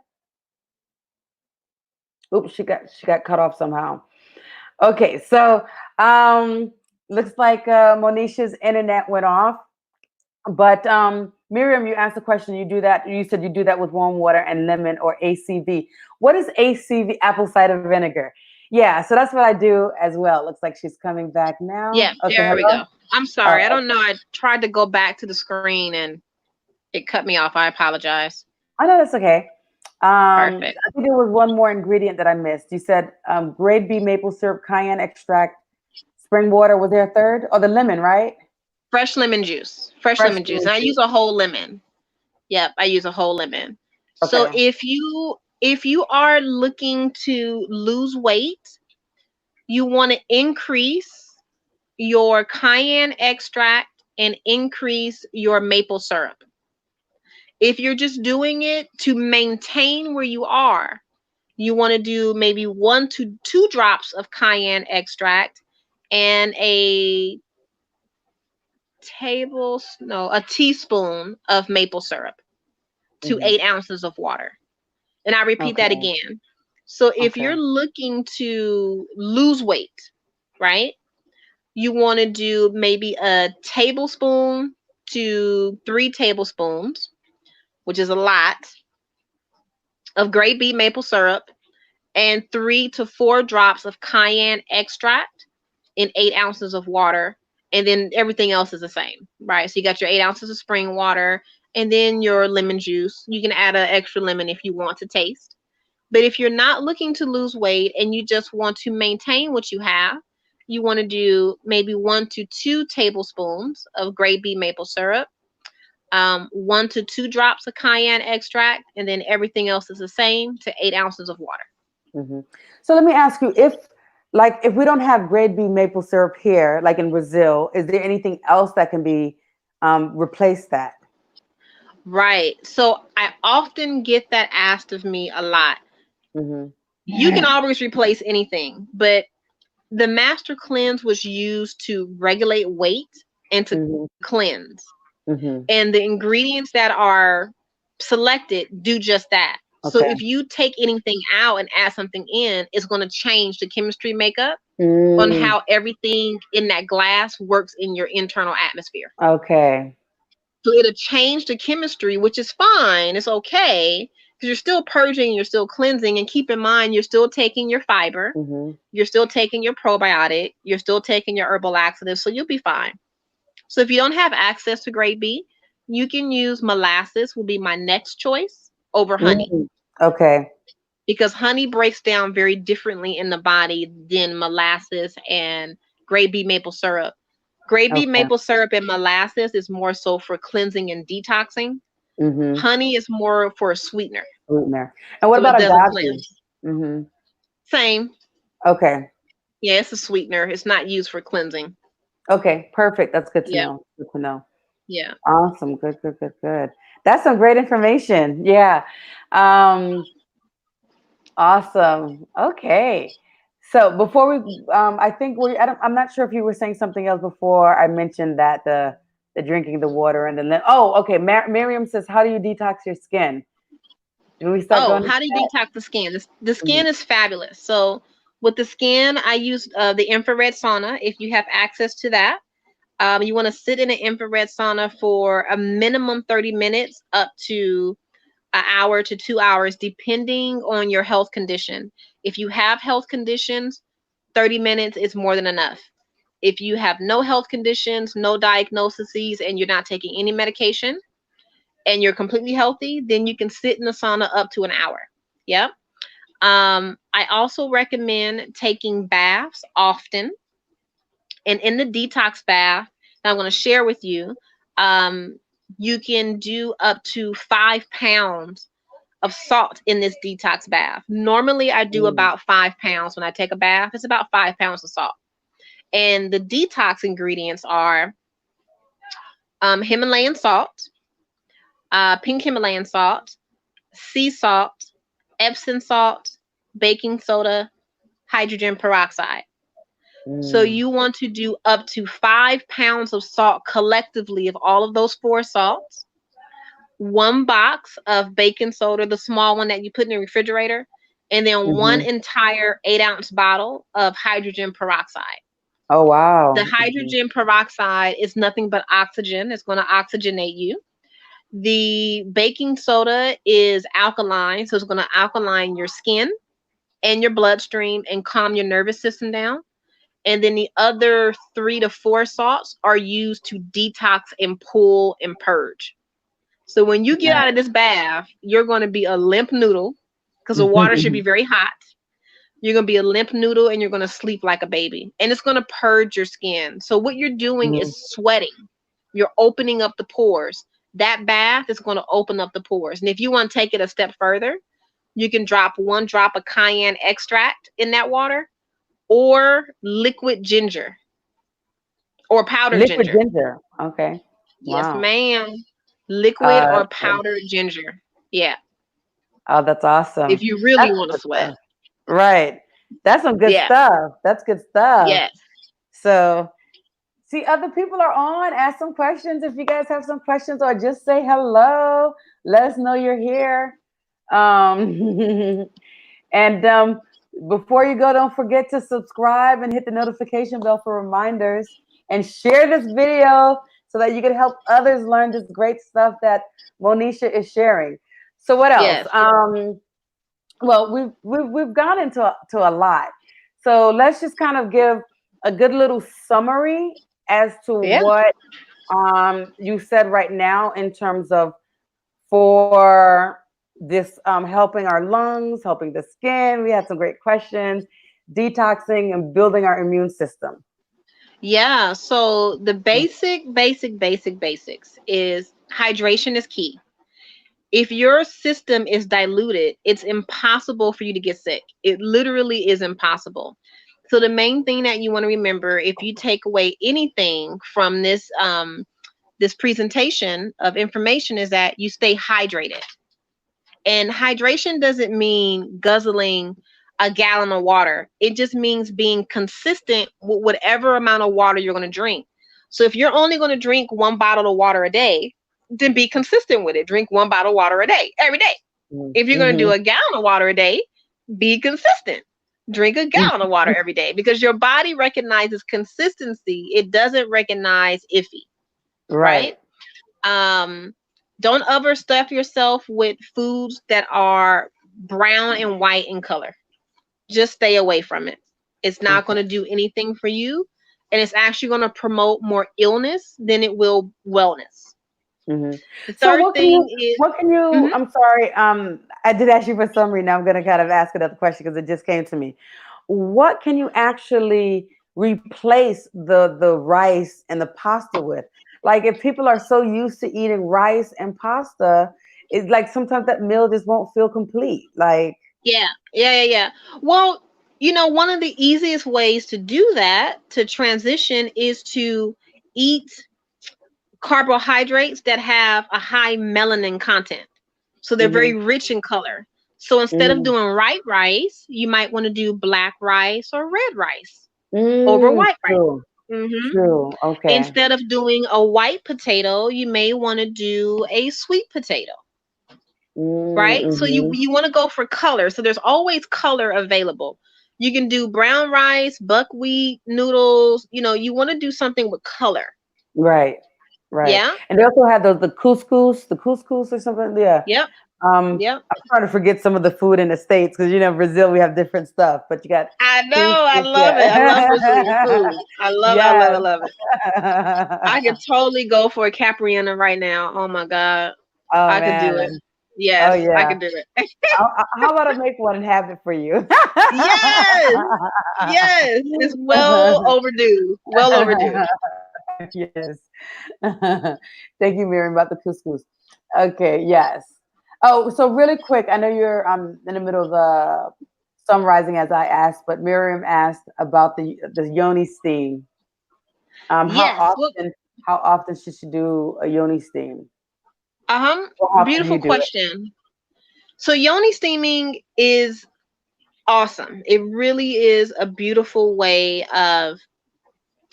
Oops, she got cut off somehow. Okay, so um, looks like Monisha's internet went off. But Miriam, you asked the question. You do that. You said you do that with warm water and lemon or ACV. What is ACV? Apple cider vinegar. Yeah, so that's what I do as well. Looks like she's coming back now. Yeah, Okay, there we hello. go. I'm sorry. I Oh, don't know. I tried to go back to the screen and it cut me off. I apologize. I know that's okay. Perfect. I think there was one more ingredient that I missed. You said grade B maple syrup, cayenne extract, spring water. Was there a third? Oh, the lemon, right? Fresh lemon juice. Fresh Fresh lemon juice. lemon And I juice. use a whole lemon. Yep, I use a whole lemon. So Okay. if you are looking to lose weight, you want to increase your cayenne extract and increase your maple syrup. If you're just doing it to maintain where you are, you want to do maybe 1 to 2 drops of cayenne extract and a teaspoon of maple syrup. to Hmm. 8 ounces of water. And I repeat that Okay. again. So if Okay. you're looking to lose weight, right, you want to do maybe a tablespoon to 3 tablespoons, which is a lot, of grape beet maple syrup and 3 to 4 drops of cayenne extract in 8 ounces of water. And then everything else is the same, right? So you got your 8 ounces of spring water and then your lemon juice. You can add an extra lemon if you want to taste. But if you're not looking to lose weight and you just want to maintain what you have, you want to do maybe 1 to 2 tablespoons of grape beet maple syrup, 1 to 2 drops of cayenne extract, and then everything else is the same to 8 ounces of water. Hmm. So let me ask you, if we don't have grade B maple syrup here, like in Brazil, is there anything else that can be replace that? Right. So I often get that asked of me a lot. Hmm. You can always replace anything, but the Master Cleanse was used to regulate weight and to Hmm. cleanse. Hmm. And the ingredients that are selected do just that. So Okay. if you take anything out and add something in, it's going to change the chemistry makeup on Mm, how everything in that glass works in your internal atmosphere. okay. So it'll change the chemistry, which is fine. It's okay because you're still purging, you're still cleansing, and keep in mind you're still taking your fiber, Hmm. you're still taking your probiotic, you're still taking your herbal laxative, so you'll be fine. So if you don't have access to grade B, you can use molasses will be my next choice over honey Mm, okay. because honey breaks down very differently in the body than molasses and grade B maple syrup. Grade B Okay. maple syrup and molasses is more so for cleansing and detoxing. Mm-hmm. Honey is more for a sweetener, Sweetener. And what so it about doesn't agave? cleanse. Mm-hmm. Same. Okay. Yeah, it's a sweetener. It's not used for cleansing. Okay. Perfect. That's good to Yeah. know. Good to know. Yeah. Awesome. Good, good, good, good. That's some great information. Yeah. Um, awesome. Okay. So before I think I'm not sure if you were saying something else before I mentioned that the drinking the water and then, oh, okay. Miriam says, how do you detox your skin? Do we start Oh, going into how do you that? detox the skin? The Mhm. skin is fabulous. So with the skin, I use the infrared sauna. If you have access to that, you want to sit in an infrared sauna for a minimum 30 minutes up to an hour to 2 hours, depending on your health condition. If you have health conditions, 30 minutes is more than enough. If you have no health conditions, no diagnoses, and you're not taking any medication, and you're completely healthy, then you can sit in the sauna up to an hour. Yep. I also recommend taking baths often. And in the detox bath that I'm going to share with you, um, you can do up to 5 pounds of salt in this detox bath. Normally, I do Mm, about 5 pounds when I take a bath. It's about 5 pounds of salt. And the detox ingredients are Himalayan salt, pink Himalayan salt, sea salt, Epsom salt, baking soda, hydrogen peroxide. So mm, you want to do up to 5 pounds of salt collectively of all of those four salts, 1 box of baking soda, the small one that you put in the refrigerator, and then one mm-hmm. entire 8 ounce bottle of hydrogen peroxide. Oh, The wow. Hmm. hydrogen peroxide is nothing but oxygen. It's going to oxygenate you. The baking soda is alkaline, so it's going to alkaline your skin and your bloodstream and calm your nervous system down. And then the other 3 to 4 salts are used to detox and pull and purge. So when you get out of this bath, you're going to be a limp noodle because the water should be very hot. You're going to be a limp noodle and you're going to sleep like a baby. And it's going to purge your skin. So what you're doing Hmm. is sweating. You're opening up the pores. That bath is going to open up the pores. And if you want to take it a step further, you can drop 1 drop of cayenne extract in that water or liquid ginger or powdered Liquid ginger. ginger. Okay. Yes, Wow. ma'am. Liquid Uh, or powdered ginger. Yeah, oh, that's awesome. if you really That's want to good sweat. stuff. Right. That's some good Yeah, stuff. That's good stuff. yes. So, See, other people are on. Ask some questions if you guys have some questions, or just say hello. Let us know you're here. Um, and before you go, don't forget to subscribe and hit the notification bell for reminders. And share this video so that you can help others learn this great stuff that Monisha is sharing. So what else? Yes. Well, we've gone into a lot. So let's just kind of give a good little summary as to Yeah. what you said right now in terms of for this helping our lungs, helping the skin. We had some great questions, detoxing and building our immune system. Yeah. So the basics is hydration is key. If your system is diluted, it's impossible for you to get sick. It literally is impossible. So the main thing that you want to remember, if you take away anything from this presentation of information, is that you stay hydrated. And hydration doesn't mean guzzling a gallon of water. It just means being consistent with whatever amount of water you're going to drink. So if you're only going to drink one bottle of water a day, then be consistent with it. Drink one bottle of water a day, every day. If you're going to do Mm-hmm. a gallon of water a day, be consistent. Drink a gallon of water every day because your body recognizes consistency. It doesn't recognize iffy, Right. right? Um, don't overstuff yourself with foods that are brown and white in color. Just stay away from it. It's not going Okay. to do anything for you, and it's actually going to promote more illness than it will wellness. Hmm. The So third thing is, what can you, mhm, I'm sorry, I did ask you for summary. Now I'm going to kind of ask another question because it just came to me. What can you actually replace the rice and the pasta with? Like if people are so used to eating rice and pasta, it's like sometimes that meal just won't feel complete. Like, yeah. Well, one of the easiest ways to do that, to transition, is to eat carbohydrates that have a high melanin content. So they're very mm-hmm, rich in color. So instead of mm-hmm, doing white rice, you might want to do black rice or red rice over white rice. true, hmm true. Okay. Instead of doing a white potato, you may want to do a sweet potato, right? So you Mm-hmm. you want to go for color. So there's always color available. You can do brown rice, buckwheat noodles. You want to do something with color. Right, right. Yeah. And they also have the couscous or something. Yeah. Yep. Yep. I'm trying to forget some of the food in the States because Brazil we have different stuff, but you got I know. I couscous, love it. I love Brazilian yeah. food. I love it. I love it. Yes. I love it. I could totally go for a Capriana right now. Oh my God. Oh I could do it. man. Oh Yes, I yeah. could do it. How about I make one and have it for you? Yes. Yes. It's well overdue. Well overdue. Yes. Thank you, Miriam, about the couscous. Okay, yes. Oh, so really quick, I know you're in the middle of summarizing as I asked, but Miriam asked about the yoni steam. How Yes. Well, often should she do a yoni steam? uh-huh. How often do Beautiful you do it? question. So yoni steaming is awesome. It really is a beautiful way of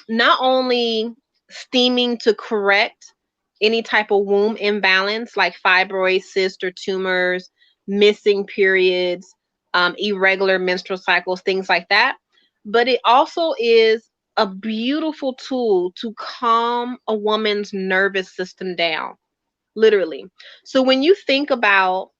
not only steaming to correct any type of womb imbalance like fibroids, cysts, or tumors, missing periods, irregular menstrual cycles, things like that. But it also is a beautiful tool to calm a woman's nervous system down, literally. So when you think about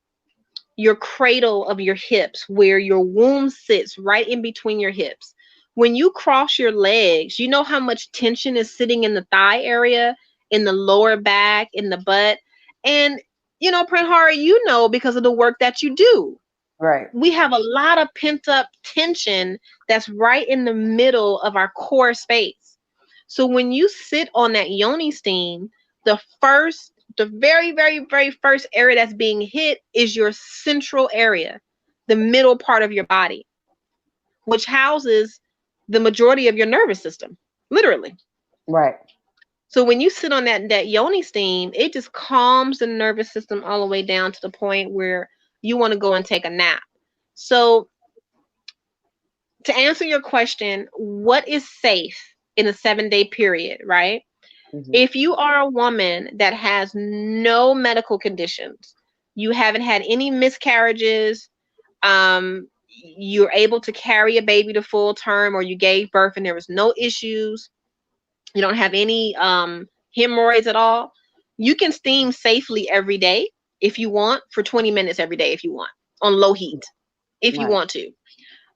your cradle of your hips, where your womb sits right in between your hips. When you cross your legs, you know how much tension is sitting in the thigh area, in the lower back, in the butt. And, Pranhara, because of the work that you do, Right, we have a lot of pent up tension that's right in the middle of our core space. So when you sit on that yoni steam, the very, very, very first area that's being hit is your central area, the middle part of your body, which houses the majority of your nervous system, literally. right. So when you sit on that yoni steam, it just calms the nervous system all the way down to the point where you want to go and take a nap. So to answer your question, what is safe? in a 7-day period, right? Hmm. If you are a woman that has no medical conditions, you haven't had any miscarriages, you're able to carry a baby to full term, or you gave birth and there was no issues, you don't have any hemorrhoids at all, you can steam safely every day if you want, for 20 minutes every day if you want, on low heat, if you Right. want to.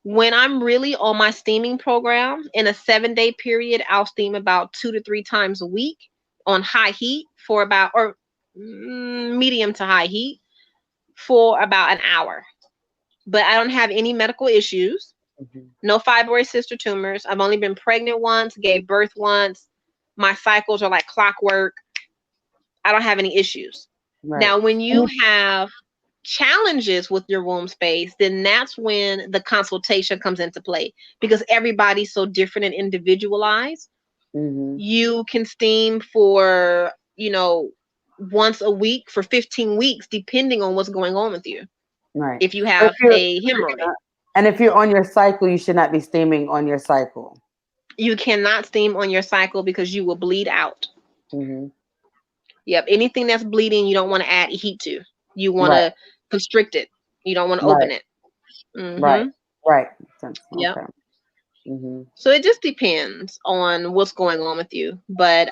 When I'm really on my steaming program, in a 7-day period, I'll steam about 2 to 3 times a week on high heat for about, or medium to high heat for about an hour. But I don't have any medical issues, Hmm. no fibroid sister tumors. I've only been pregnant once, gave birth once. My cycles are like clockwork. I don't have any issues. Right. Now, when And you have challenges with your womb space, then that's when the consultation comes into play, because everybody's so different and individualized. hmm. You can steam for, once a week for 15 weeks, depending on what's going on with you. Right. If you But if have you're a hemorrhoid, and if you're on your cycle, you should not be steaming on your cycle. you cannot steam on your cycle because you will bleed out. Hmm. Yep. Anything that's bleeding, you don't want to add heat to. You want Right. to constrict it. You don't want to Right. open it. Right. Mm-hmm. Right. Sense. Yep. Okay. Hmm. So it just depends on what's going on with you. But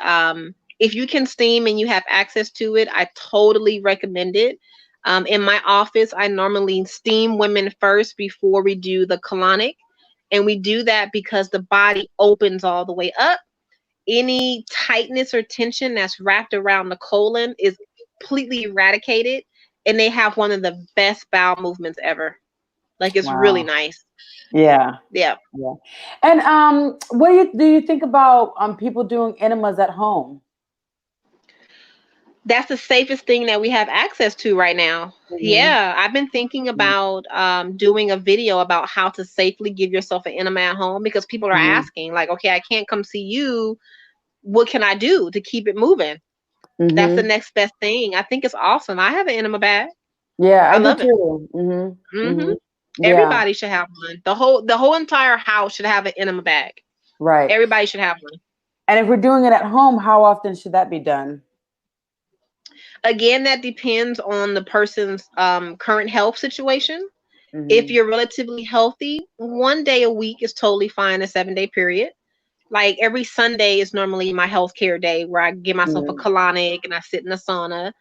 if you can steam and you have access to it, I totally recommend it. In my office, I normally steam women first before we do the colonic. And we do that because the body opens all the way up. Any tightness or tension that's wrapped around the colon is completely eradicated. And they have one of the best bowel movements ever. Like, it's really Wow. nice. Yeah. Yeah. Yeah. And what do you think about people doing enemas at home? That's the safest thing that we have access to right now. Hmm. Yeah, I've been thinking about doing a video about how to safely give yourself an enema at home, because people are Hmm. asking, like, okay, I can't come see you. What can I do to keep it moving? That's the Hmm. next best thing. I think it's awesome. I have an enema bag. Yeah, I I do love it. too. Hmm. Hmm. Hmm. Yeah. Everybody should have one. The whole entire house should have an enema bag. Right. Everybody should have one. And if we're doing it at home, how often should that be done? Again, that depends on the person's current health situation. If Hmm. you're relatively healthy, 1 day a week is totally fine, a 7-day period. Like, every Sunday is normally my healthcare day where I give myself a Hmm. colonic and I sit in a sauna.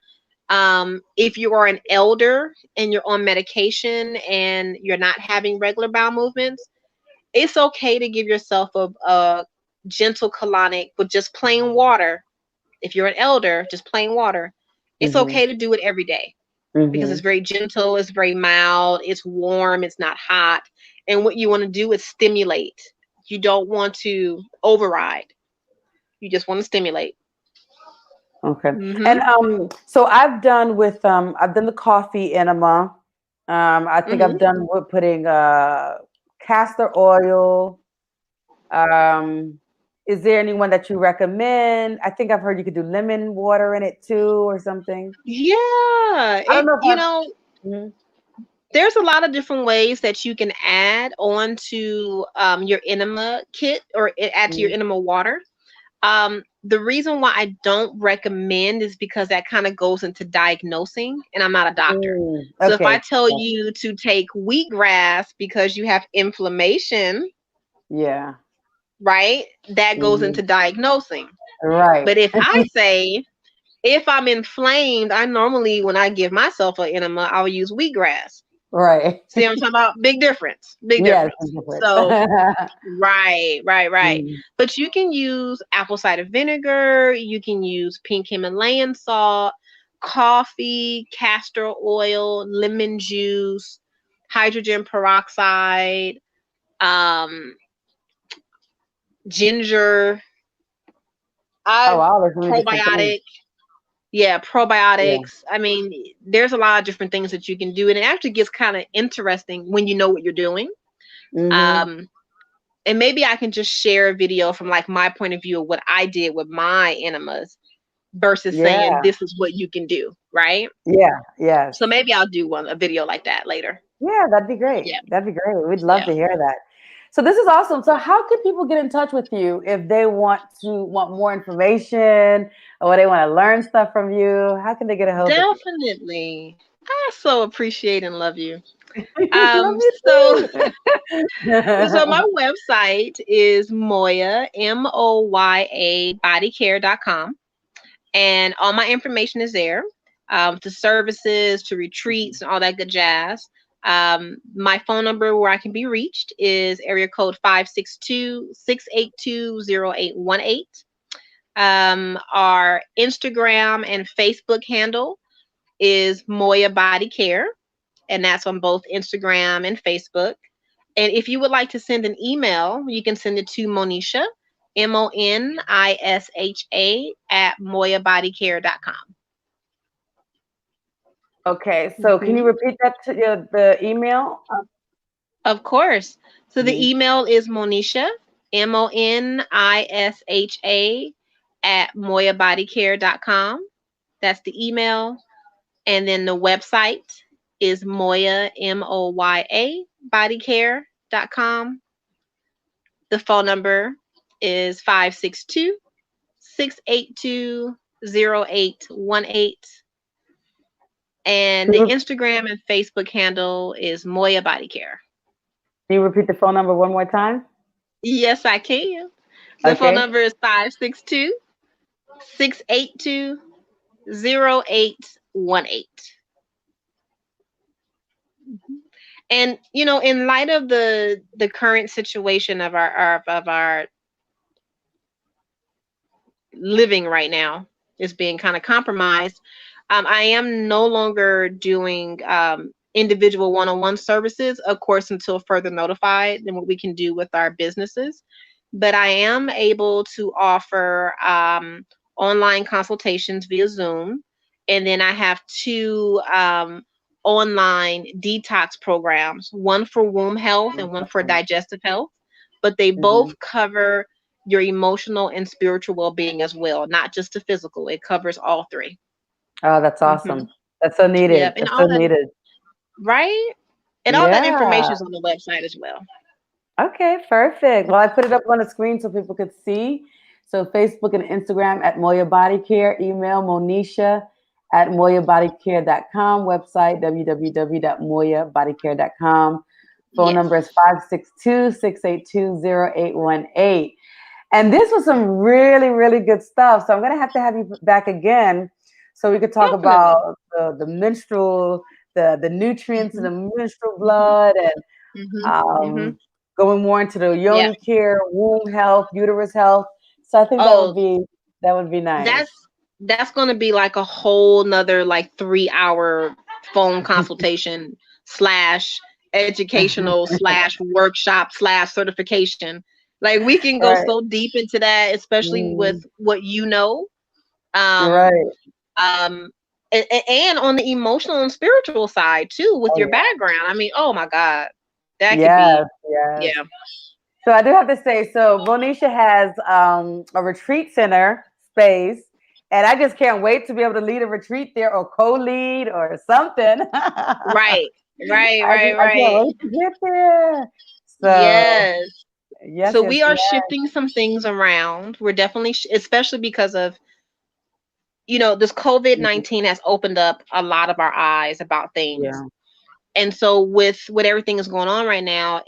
If you are an elder and you're on medication and you're not having regular bowel movements, it's okay to give yourself a gentle colonic with just plain water. If you're an elder, just plain water. It's Hmm. okay to do it every day because Hmm. it's very gentle, it's very mild, it's warm, it's not hot. And what you want to do is stimulate. You don't want to override. You just want to stimulate. Okay. And Mhm. so I've done the coffee enema. I think I've Mhm. done with putting castor oil. Um, is there anyone that you recommend? I think I've heard you could do lemon water in it too or something. Yeah, I don't it know if you I've. know, Mhm. there's a lot of different ways that you can add on to your enema kit, or add to your Mhm. enema water. The reason why I don't recommend is because that kind of goes into diagnosing, and I'm not a doctor. So if I Okay. tell you to take wheatgrass because you have inflammation, Yeah. right, that goes Hmm. into diagnosing. Right. But if I say, if I'm inflamed, I normally, when I give myself an enema, I'll use wheatgrass. Right. See what I'm talking about? Big difference. Big Yes. difference. Difference. So, right, right, right. Mhm. But you can use apple cider vinegar, you can use pink Himalayan salt, coffee, castor oil, lemon juice, hydrogen peroxide, um, ginger, Oh I wow, there's many different things. probiotic, yeah, Yeah. probiotics. I mean, there's a lot of different things that you can do, and it actually gets kind of interesting when you know what you're doing. Hmm. Um, and maybe I can just share a video from, like, my point of view of what I did with my enemas versus saying Yeah. this is what you can do, right? Yeah. Yes. So maybe I'll do a video like that later. Yeah, that'd be great. Yeah, That'd be great. We'd love yeah. to hear that. So this is awesome. So how can people get in touch with you if they want more information or they want to learn stuff from you? How can they get a hold of you? Definitely. I so appreciate and love you. Love you So too. so my website is Moya, Moya bodycare.com. And all my information is there, to services, to retreats, and all that good jazz. My phone number where I can be reached is area code 562-682-0818. Our Instagram and Facebook handle is Moya Body Care, and that's on both Instagram and Facebook. And if you would like to send an email, you can send it to Monisha, Monisha at moyabodycare.com. Okay, so can you Mm-hmm. repeat that to the email? Of course. So the Mhm. email is Monisha, Monisha at moyabodycare.com. That's the email. And then the website is Moya, Moya bodycare.com. The phone number is 562-682-0818. And Can the you Instagram and Facebook handle is Moya Body Care. can you repeat the phone number one more time? Yes, I can. The phone Okay. number is 562-682-0818. And in light of the current situation of our living right now is being kind of compromised, I am no longer doing individual one-on-one services, of course, until further notified than what we can do with our businesses. But I am able to offer online consultations via Zoom. And then I have two online detox programs, one for womb health and one for Awesome. digestive health. But they Hmm. both cover your emotional and spiritual well being as well, not just the physical. It covers all three. Oh, that's Hmm. awesome. That's so Yep. needed. And That's so all that, needed. right? And all that Yeah. information is on the website as well. Okay, perfect. Well, I put it up on the screen so people could see. So Facebook and Instagram at Moya Body Care, email Monisha at moyabodycare.com, website www.moyabodycare.com. Phone Yes. number is 562-682-0818. And this was some really, really good stuff. So I'm going to have you back again so we could talk Definitely. about the menstrual, the nutrients in Hmm. the menstrual Hmm. blood, and Hmm. Hmm. um, going more into the Yeah. yoni care, womb health, uterus health. So I think Oh, that would be nice. that's that's going to be like a whole nother like 3 hour phone consultation slash educational slash workshop slash certification. Like we can go Right. so deep into that, especially with Mm, what you're um right. um and on the emotional and spiritual side too with Oh your yeah. background. I mean, oh my God, that could Yes, be, yes. yeah. So I do have to say, so Monisha has a retreat center space, and I just can't wait to be able to lead a retreat there or co-lead or something. Right, right, right, I can't right. wait to get there. So Yes. yes, So yes, we are yes. shifting some things around. We're definitely, especially because of, this COVID Mhm. 19 has opened up a lot of our eyes about things. Yeah. And so with everything that's going on right now,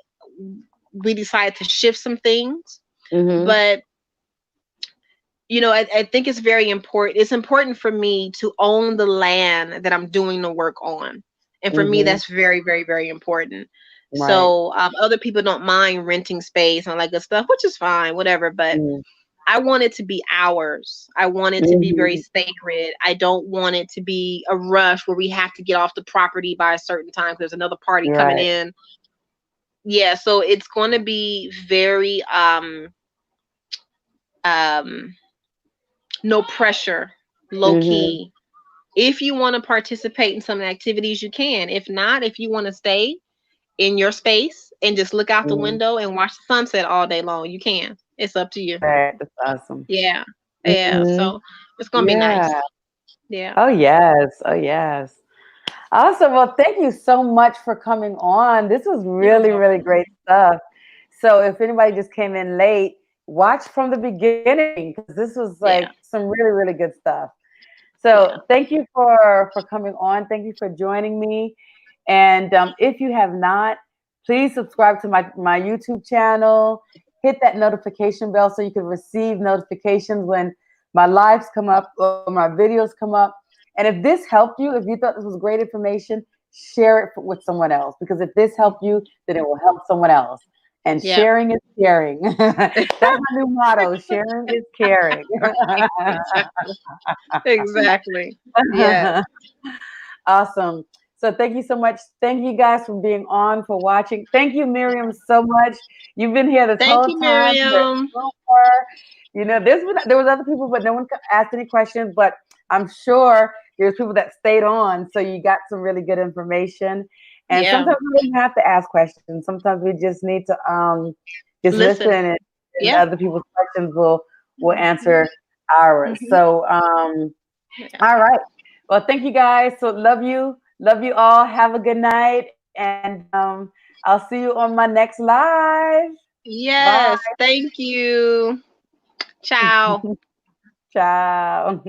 we decided to shift some things. Hmm. But I think it's very important. It's important for me to own the land that I'm doing the work on. And for me, Hmm. that's very, very, very important. Right. So other people don't mind renting space and all that good stuff, which is fine, whatever. But Hmm. I want it to be ours. I want it to be very Hmm. sacred. I don't want it to be a rush where we have to get off the property by a certain time because there's another party coming Right. in. Yeah, so it's going to be very um no pressure, low Hmm. key. If you want to participate in some activities, you can. If not, if you want to stay in your space and just look out the Hmm. window and watch the sunset all day long, you can. It's up to you. Right. That's awesome. Yeah. Yeah. Hmm. So it's gonna be Yeah. nice. Yeah. Oh yes. Oh yes. Awesome. Well, thank you so much for coming on. This was You're really, really great welcome. stuff. So if anybody just came in late, watch from the beginning because this was like Yeah. some really, really good stuff. So Yeah. thank you for coming on. Thank you for joining me. And if you have not, please subscribe to my YouTube channel. Hit that notification bell so you can receive notifications when my lives come up or my videos come up. And if this helped you, if you thought this was great information, share it with someone else. Because if this helped you, then it will help someone else. And Yeah. sharing is caring. That's my new motto. Sharing is caring. Exactly. Exactly. Yes. Awesome. So thank you so much. Thank you guys for being on, for watching. Thank you, Miriam, so much. You've been here this Thank whole you, time. You're Miriam. super. There was other people, but no one asked any questions. But I'm sure there's people that stayed on, so you got some really good information. And Yeah. sometimes we don't have to ask questions. Sometimes we just need to just listen, Listen. and Yeah. other people's questions will answer ours. Hmm. So Yeah. all right. Well, thank you guys. So love you. Love you all. Have a good night. And I'll see you on my next live. Bye. Yes. Thank you. Ciao. Ciao.